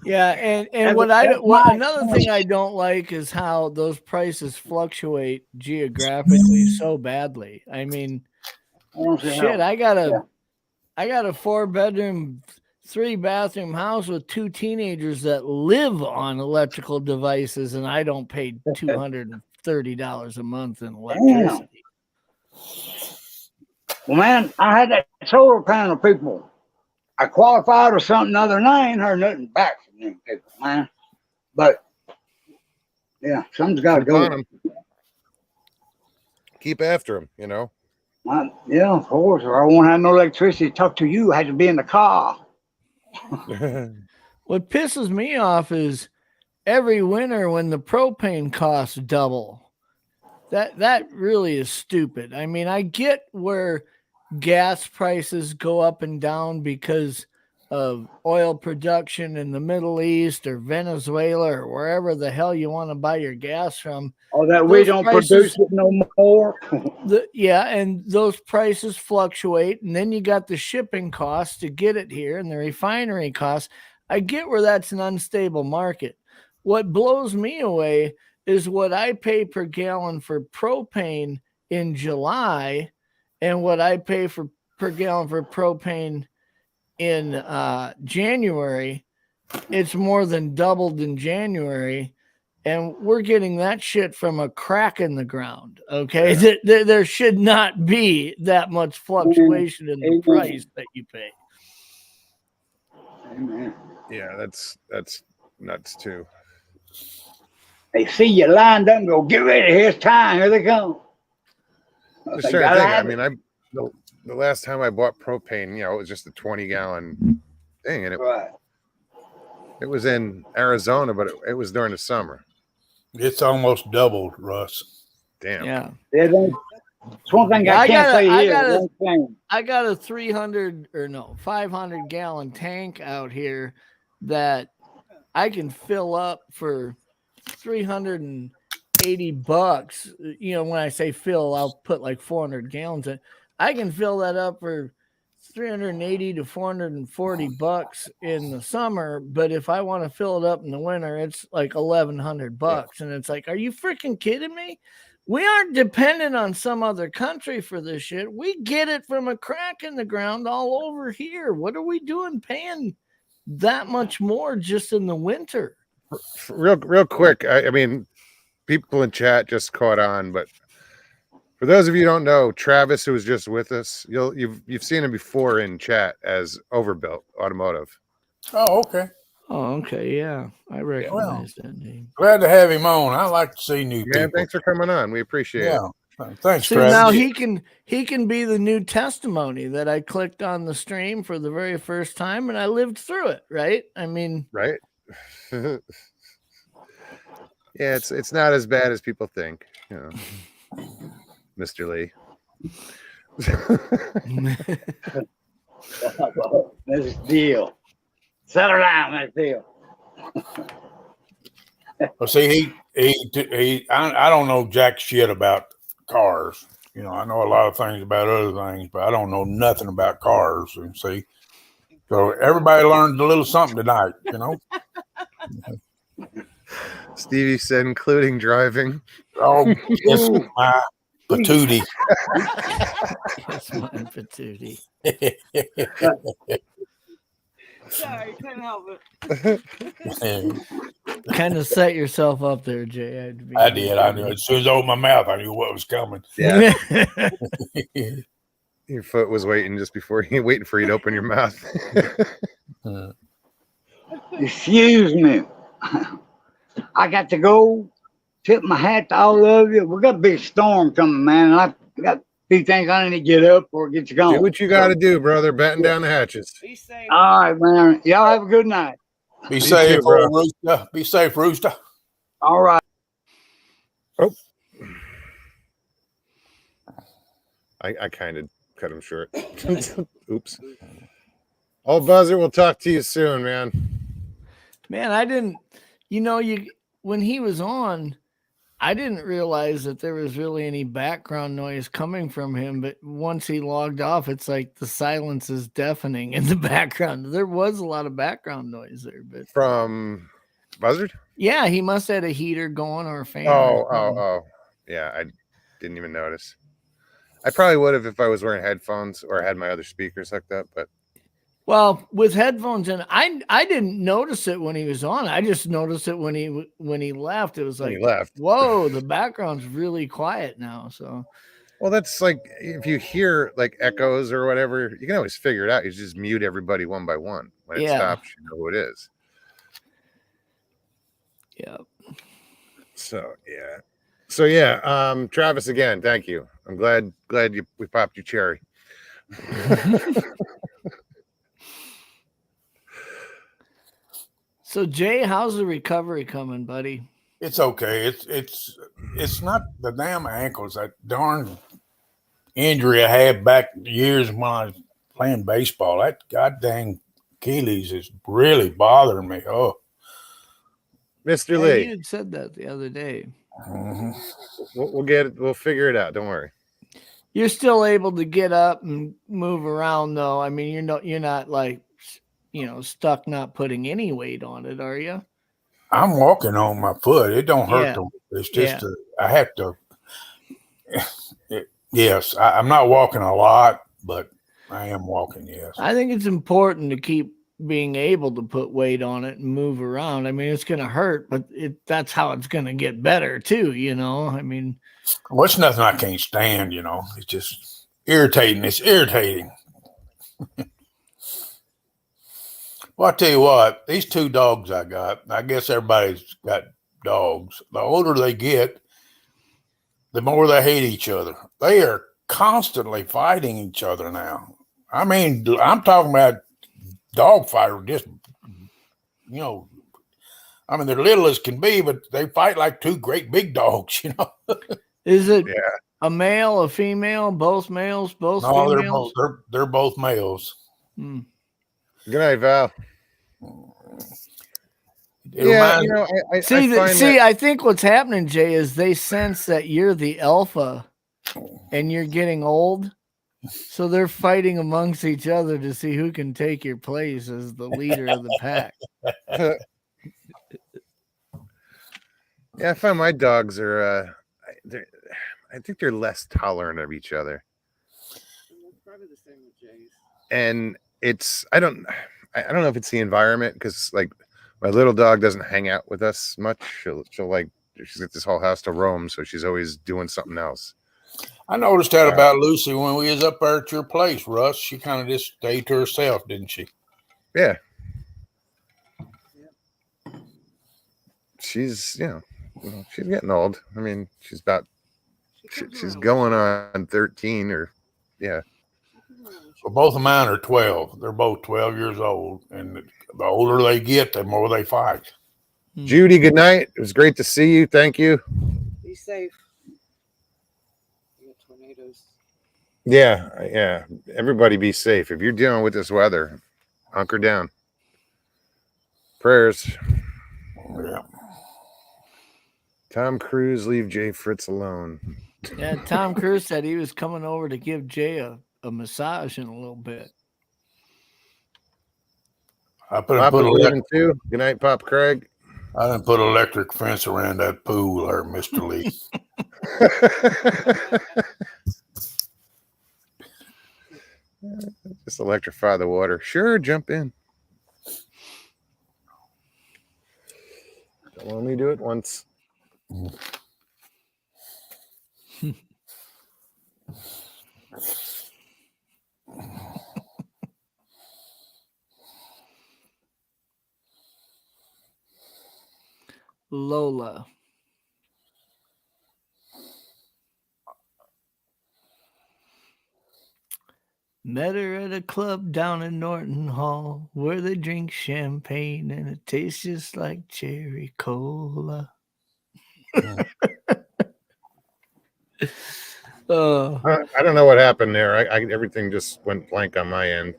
yeah, and And another thing I don't like is how those prices fluctuate geographically so badly. I mean, shit, I got a 4-bedroom, 3-bathroom house with 2 teenagers that live on electrical devices, and I don't pay $230 a month in electricity. Well, man, I had that solar panel people. I qualified or something other, and I ain't heard nothing back from them people, man. But yeah, something's got to keep on go. 'em. Keep after them, Yeah, of course. Or I won't have no electricity to talk to you. I had to be in the car. What pisses me off is every winter when the propane costs double. That really is stupid. I mean, I get where gas prices go up and down because of oil production in the Middle East or Venezuela or wherever the hell you want to buy your gas from. Or that we Those don't prices- produce it no more. And those prices fluctuate, and then you got the shipping costs to get it here and the refinery costs. I get where that's an unstable market. What blows me away is what I pay per gallon for propane in July and what I pay per gallon for propane in January. It's more than doubled in January, and we're getting that shit from a crack in the ground. Okay, there should not be that much fluctuation in the price that you pay. Amen. Yeah, that's nuts too. They see you lined up and go, get ready, here's time, here they come. Just trying to think. I mean, the last time I bought propane, it was just a 20-gallon thing, and it was in Arizona, but it was during the summer. It's almost doubled, Russ. Damn. Yeah. It's one thing I can't say here. I got a 500 gallon tank out here that I can fill up for $380. When I say fill, I'll put like 400 gallons in. I can fill that up for $380 to $440 in the summer, but if I want to fill it up in the winter, it's like $1,100. And it's like, are you freaking kidding me? We aren't dependent on some other country for this shit. We get it from a crack in the ground all over here. What are we doing paying that much more just in the winter? Real quick. I mean, people in chat just caught on, but for those of you who don't know, Travis, who was just with us, you've seen him before in chat as Overbuilt Automotive. Oh, okay. Oh, okay. Yeah, I recognize that name. Glad to have him on. I like to see new people. Thanks for coming on. We appreciate it. Thanks, See, Travis. now he can be the new testimony that I clicked on the stream for the very first time and I lived through it, right? I mean, right? Yeah, it's not as bad as people think, Mr. Lee. This deal. Settle down, that deal. Well, see, I don't know jack shit about cars. I know a lot of things about other things, but I don't know nothing about cars. And see, so everybody learned a little something tonight. Stevie said, including driving. Oh, yes, my patootie. that's my patootie. Sorry, couldn't help it. Kind of set yourself up there, Jay. I did. I knew. As soon as I opened my mouth, I knew what was coming. Yeah. Your foot was waiting just before waiting for you to open your mouth. Excuse me. I got to go. Tip my hat to all of you. We got a big storm coming, man. And I got a few things I need to get up or get you going. Do what you got to do, brother. Batten down the hatches. Be safe. All right, man. Y'all have a good night. Be safe, Rooster. Be safe, Rooster. All right. Oh. I kind of cut him short. Oops. Old Buzzer, we'll talk to you soon, man. Man, I didn't, when he was on, I didn't realize that there was really any background noise coming from him. But once he logged off, it's like the silence is deafening in the background. There was a lot of background noise there. But from Buzzard? Yeah, he must have had a heater going or a fan. Oh. Yeah, I didn't even notice. I probably would have if I was wearing headphones or had my other speakers like that. But well, with headphones in, I didn't notice it when he was on. I just noticed it when he left. It was like, whoa, the background's really quiet now. So, well, that's like if you hear like echoes or whatever, you can always figure it out. You just mute everybody one by one. When it stops, you know who it is. Yeah. So yeah. Travis, again, thank you. I'm glad we popped your cherry. So Jay, how's the recovery coming, buddy? It's okay. It's not the damn ankles. That darn injury I had back years when I was playing baseball. That goddamn Achilles is really bothering me. Oh, Mr. Yeah, Lee, you had said that the other day. mhm. we'll get it. We'll figure it out. Don't worry. You're still able to get up and move around, though. I mean, you're not like, stuck not putting any weight on it, are you? I'm walking on my foot. It don't hurt. Yeah. It's just I have to. Yes, I'm not walking a lot, but I am walking. Yes. I think it's important to keep being able to put weight on it and move around. I mean, it's going to hurt, but that's how it's going to get better too. I mean, Well, it's nothing I can't stand. It's just irritating. It's irritating. Well, I tell you what, these 2 dogs I got, I guess everybody's got dogs. The older they get, the more they hate each other. They are constantly fighting each other now. I mean, I'm talking about dog fighter, just, I mean, they're little as can be, but they fight like 2 great big dogs, is it Yeah. a male, a female, both males, both No, females? they're both males. Hmm. Good night, Val. It Yeah, reminds- I See, find that- I think what's happening, Jay, is they sense that you're the alpha and you're getting old. So they're fighting amongst each other to see who can take your place as the leader of the pack. yeah, I find my dogs are. I think they're less tolerant of each other, It's probably the same with Jay's. and it's I don't know if it's the environment because like my little dog doesn't hang out with us much. She'll like she's got this whole house to roam, so she's always doing something else. I noticed that about Lucy when we was up there at your place, Russ. She kind of just stayed to herself, didn't she? Yeah. She's she's getting old. I mean, she's going on 13 or yeah. Well, both of mine are 12. They're both 12 years old, and the older they get, the more they fight. Judy, good night. It was great to see you. Thank you. Be safe. You got tornadoes. Yeah. Everybody be safe. If you're dealing with this weather, hunker down. Prayers. Yeah. Tom Cruise, leave Jay Fritz alone. Yeah, Tom Cruise said he was coming over to give Jay a massage in a little bit. I put Pop is leaving too. Good night, Pop Craig. I didn't put electric fence around that pool there, Mr. Lee. Just electrify the water. Sure, jump in. Don't let me do it once. Lola. Met her at a club down in Norton Hall where they drink champagne and it tastes just like cherry cola. I don't know what happened there. Everything just went blank on my end.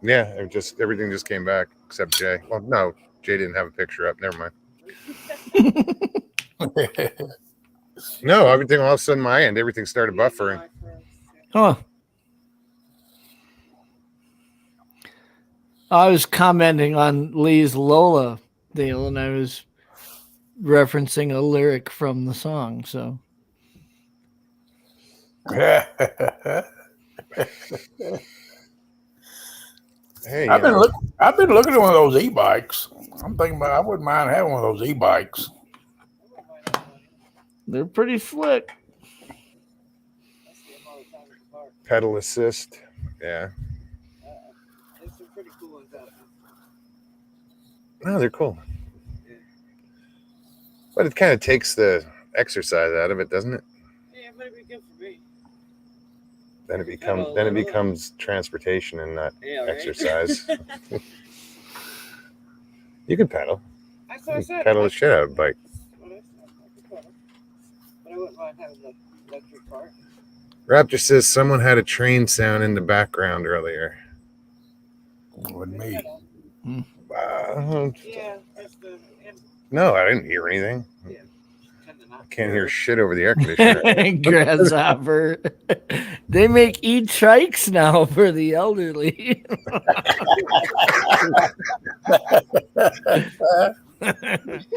Yeah, everything just came back except Jay. Well, no, Jay didn't have a picture up. Never mind. No, everything all of a sudden my end, everything started buffering. Huh. I was commenting on Lee's Lola deal and I was referencing a lyric from the song. So Hey, I've been looking at one of those e-bikes. I'm thinking about I wouldn't mind having one of those e-bikes. they're pretty slick. pedal assist. Yeah. There's some pretty cool ones out there. No, they're cool. But it kind of takes the exercise out of it, doesn't it? might be good for me. Then it becomes transportation and not Yeah, right? exercise. You can pedal. That's what I said. Pedal the shit out of a bike. That's what I said. I could pedal. But I wouldn't mind having the electric part. Raptor says someone had a train sound in the background earlier. With me. Yeah, that's the and No, I didn't hear anything. tend to not. I can't hear shit over the air conditioner. Grasshopper. They make e-trikes now for the elderly.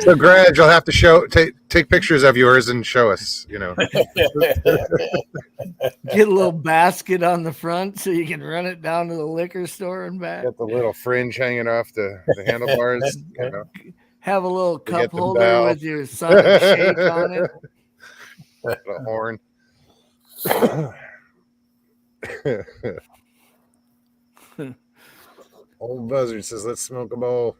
So, Greg, you'll have to take pictures of yours and show us. You know, Get a little basket on the front so you can run it down to the liquor store and back. got the little fringe hanging off the handlebars. You know, Have a little You get cup the holder bell. with your son and shake on it. the horn. Old Buzzard says, "Let's smoke a bowl."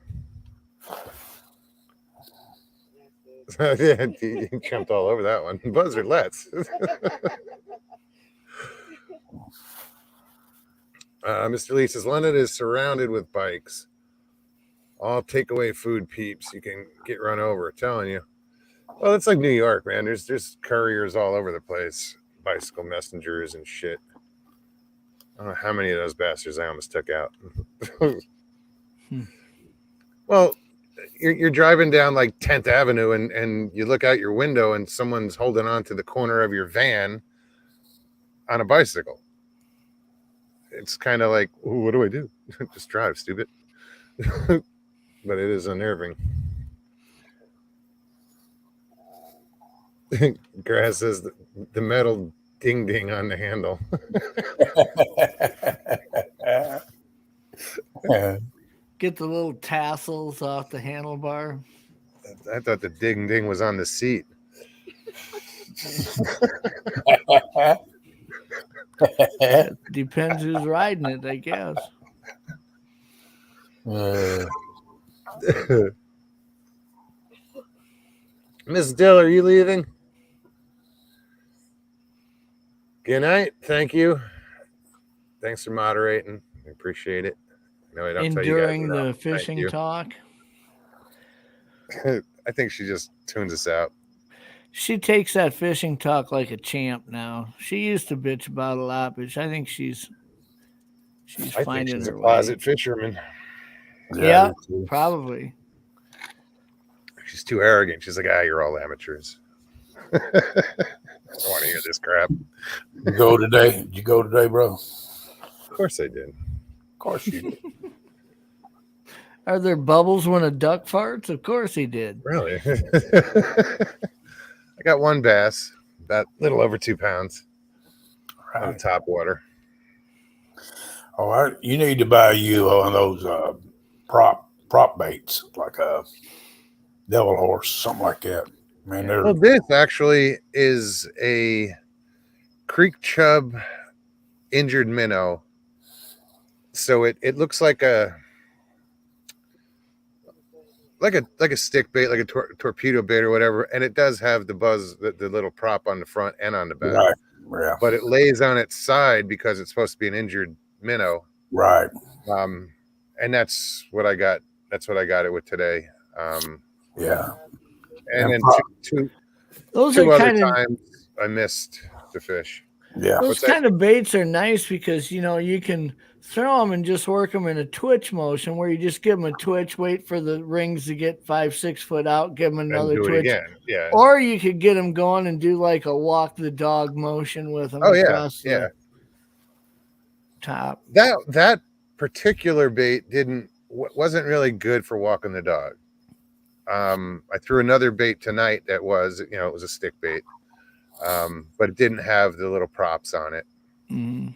Yeah, he jumped all over that one. Buzzard, let's. Mr. Lee says, London is surrounded with bikes. All takeaway food peeps. You can get run over. Telling you. Well, it's like New York, man. There's couriers all over the place. Bicycle messengers and shit. I don't know how many of those bastards I almost took out. Well, you're driving down like 10th Avenue and you look out your window and someone's holding on to the corner of your van on a bicycle. It's kind of like, ooh, what do I do? Just drive, stupid. But it is unnerving. Grass says the metal ding ding on the handle. Get the little tassels off the handlebar. I thought the ding ding was on the seat. Depends who's riding it, I guess. Miss Dill, are you leaving? Good night. Thank you. Thanks for moderating. I appreciate it. No, I don't tell you guys Enduring enough. the Thank fishing you. talk. I think she just tunes us out. She takes that fishing talk like a champ now. She used to bitch about a lot, but I think she's I think finding she's a her closet way. fisherman. Yeah, probably. She's too arrogant. She's like, you're all amateurs. I don't want to hear this crap. You go today? Did you go today, bro? Of course I did. Of course you did. Are there bubbles when a duck farts? Of course he did. Really? I got one bass, about a little over 2 pounds on the top water. Oh, you need to buy you one of those prop baits, like a devil horse, something like that. Man, they're Well, this actually is a creek chub injured minnow. So it looks like a stick bait, like a torpedo bait or whatever, and it does have the buzz, the little prop on the front and on the back. right. Yeah. But it lays on its side because it's supposed to be an injured minnow. Right. And that's what I got. That's what I got it with today. Yeah. And then two Those other are kind of times I missed the fish. Yeah. those What's that? kind of baits are nice because you can throw them and just work them in a twitch motion where you just give them a twitch, wait for the rings to get 5-6 foot out, give them And another do it twitch. again. Yeah. Or you could get them going and do like a walk the dog motion with them Oh yeah. across the Yeah. top. That particular bait wasn't really good for walking the dog. I threw another bait tonight that was, it was a stick bait, but it didn't have the little props on it. Mm.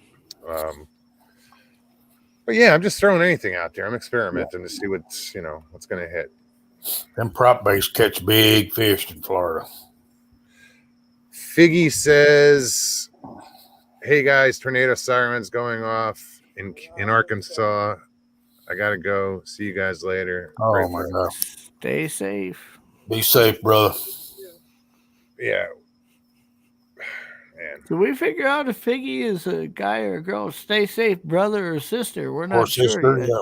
But yeah, I'm just throwing anything out there. I'm experimenting to see what's going to hit. Them prop baits catch big fish in Florida. Figgy says, "Hey guys, tornado sirens going off in Arkansas. I gotta go. See you guys later." Oh my God. Stay safe. Be safe, brother. Yeah. man. Did we figure out if Figgy is a guy or a girl? Stay safe, brother or sister. We're Or not sister, sure yet. yeah.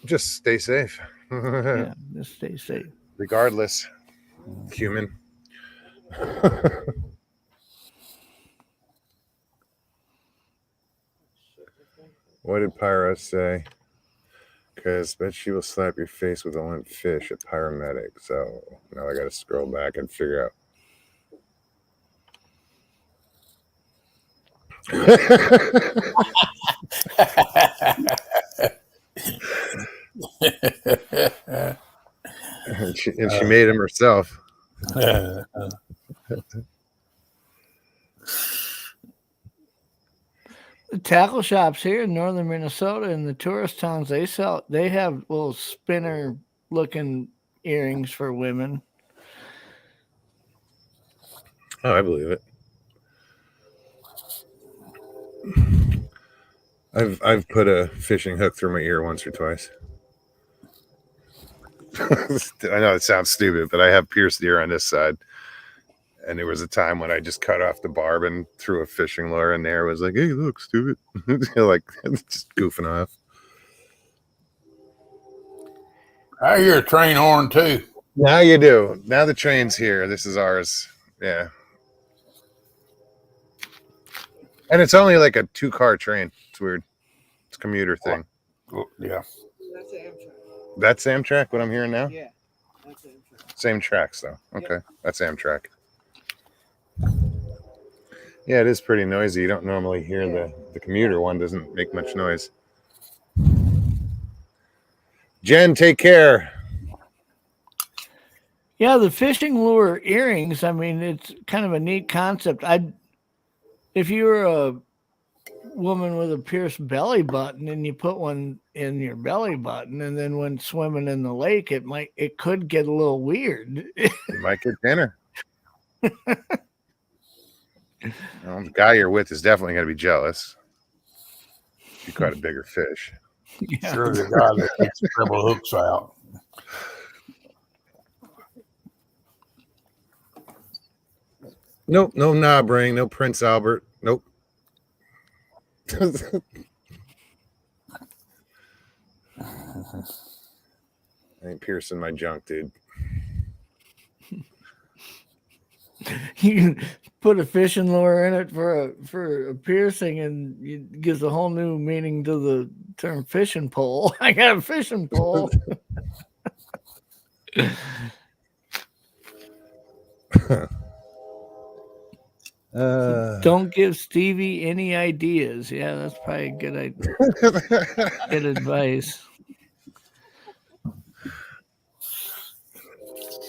Just stay safe. Yeah, just stay safe. Regardless, human. What did Pyra say? Because bet she will slap your face with a limp fish at paramedic. So now I got to scroll back and figure out. and she made him herself. The tackle shops here in northern Minnesota and the tourist towns, they have little spinner looking earrings for women. Oh, I believe it. I've put a fishing hook through my ear once or twice. I know it sounds stupid, but I have pierced ear on this side. And there was a time when I just cut off the barb and threw a fishing lure in there. It was like, hey, look, stupid. Like, just goofing off. I hear a train horn too. Now you do. Now the train's here. This is ours. Yeah. And it's only like a 2-car train. It's weird. It's a commuter thing. Yeah. That's Amtrak. That's Amtrak, what I'm hearing now? Yeah, that's Amtrak. Same tracks, though. Okay. That's Amtrak. Yeah, it is pretty noisy. You don't normally hear the commuter one. Doesn't make much noise. Jen, take care. Yeah, the fishing lure earrings, I mean, it's kind of a neat concept. If you were a woman with a pierced belly button and you put one in your belly button and then when swimming in the lake, it could get a little weird. You might get dinner. Well, the guy you're with is definitely going to be jealous. You caught a bigger fish. Yeah. Sure, the guy that gets treble hooks out. Nope, no knob ring, no Prince Albert. Nope. I ain't piercing my junk, dude. You can put a fishing lure in it for a piercing, and it gives a whole new meaning to the term fishing pole. I got a fishing pole. Don't give Stevie any ideas. Yeah, that's probably a good idea. Good advice.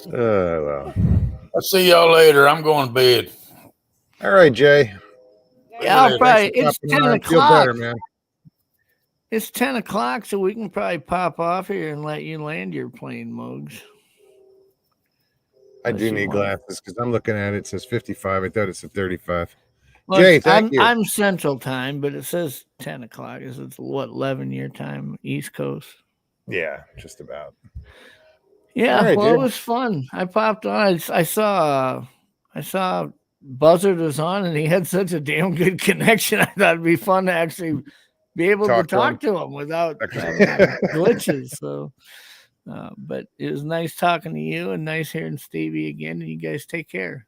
Well. I'll see y'all later. I'm going to bed. All right, Jay. Yeah, I'll probably. It's 10 Feel o'clock. better, man. It's 10 o'clock, so we can probably pop off here and let you land your plane, Mugs. I do need glasses because I'm looking at it. It says 55. I thought it said 35. Well, Jay, thank you. I'm Central Time, but it says 10 o'clock. Is it what 11 your time, East Coast? Yeah, just about. Yeah, right, well, dude. it was fun. I popped on. I saw Buzzard was on, and he had such a damn good connection. I thought it'd be fun to actually be able to talk to him without glitches. So, but it was nice talking to you, and nice hearing Stevie again. And you guys take care.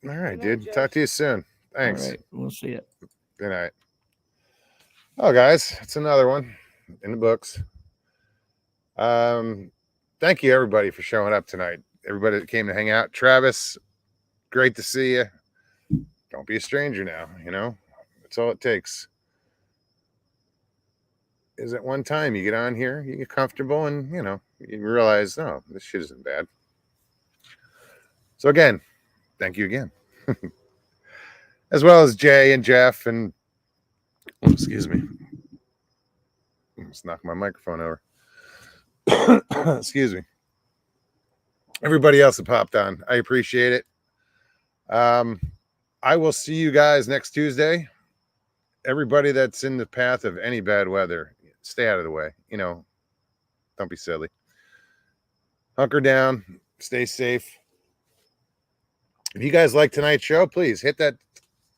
All right, dude. Talk to you soon. Thanks. All right, we'll see you. Good night. Oh, guys, it's another one in the books. Thank you, everybody, for showing up tonight. Everybody that came to hang out. Travis, great to see you. Don't be a stranger now, you know? That's all it takes. Is at one time you get on here, you get comfortable, and, you know, you realize, no, this shit isn't bad. So, again, thank you again. As well as Jay and Jeff and, oh, excuse me. Almost knocked my microphone over. Excuse me. Everybody else that popped on, I appreciate it. I will see you guys next Tuesday. Everybody that's in the path of any bad weather, stay out of the way. You know, don't be silly. Hunker down, stay safe. If you guys like tonight's show, please hit that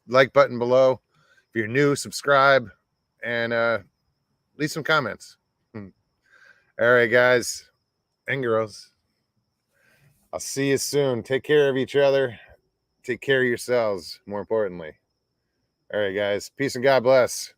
like button below. If you're new, subscribe and leave some comments. All right, guys and girls. I'll see you soon. Take care of each other. Take care of yourselves, more importantly. All right, guys. Peace and God bless.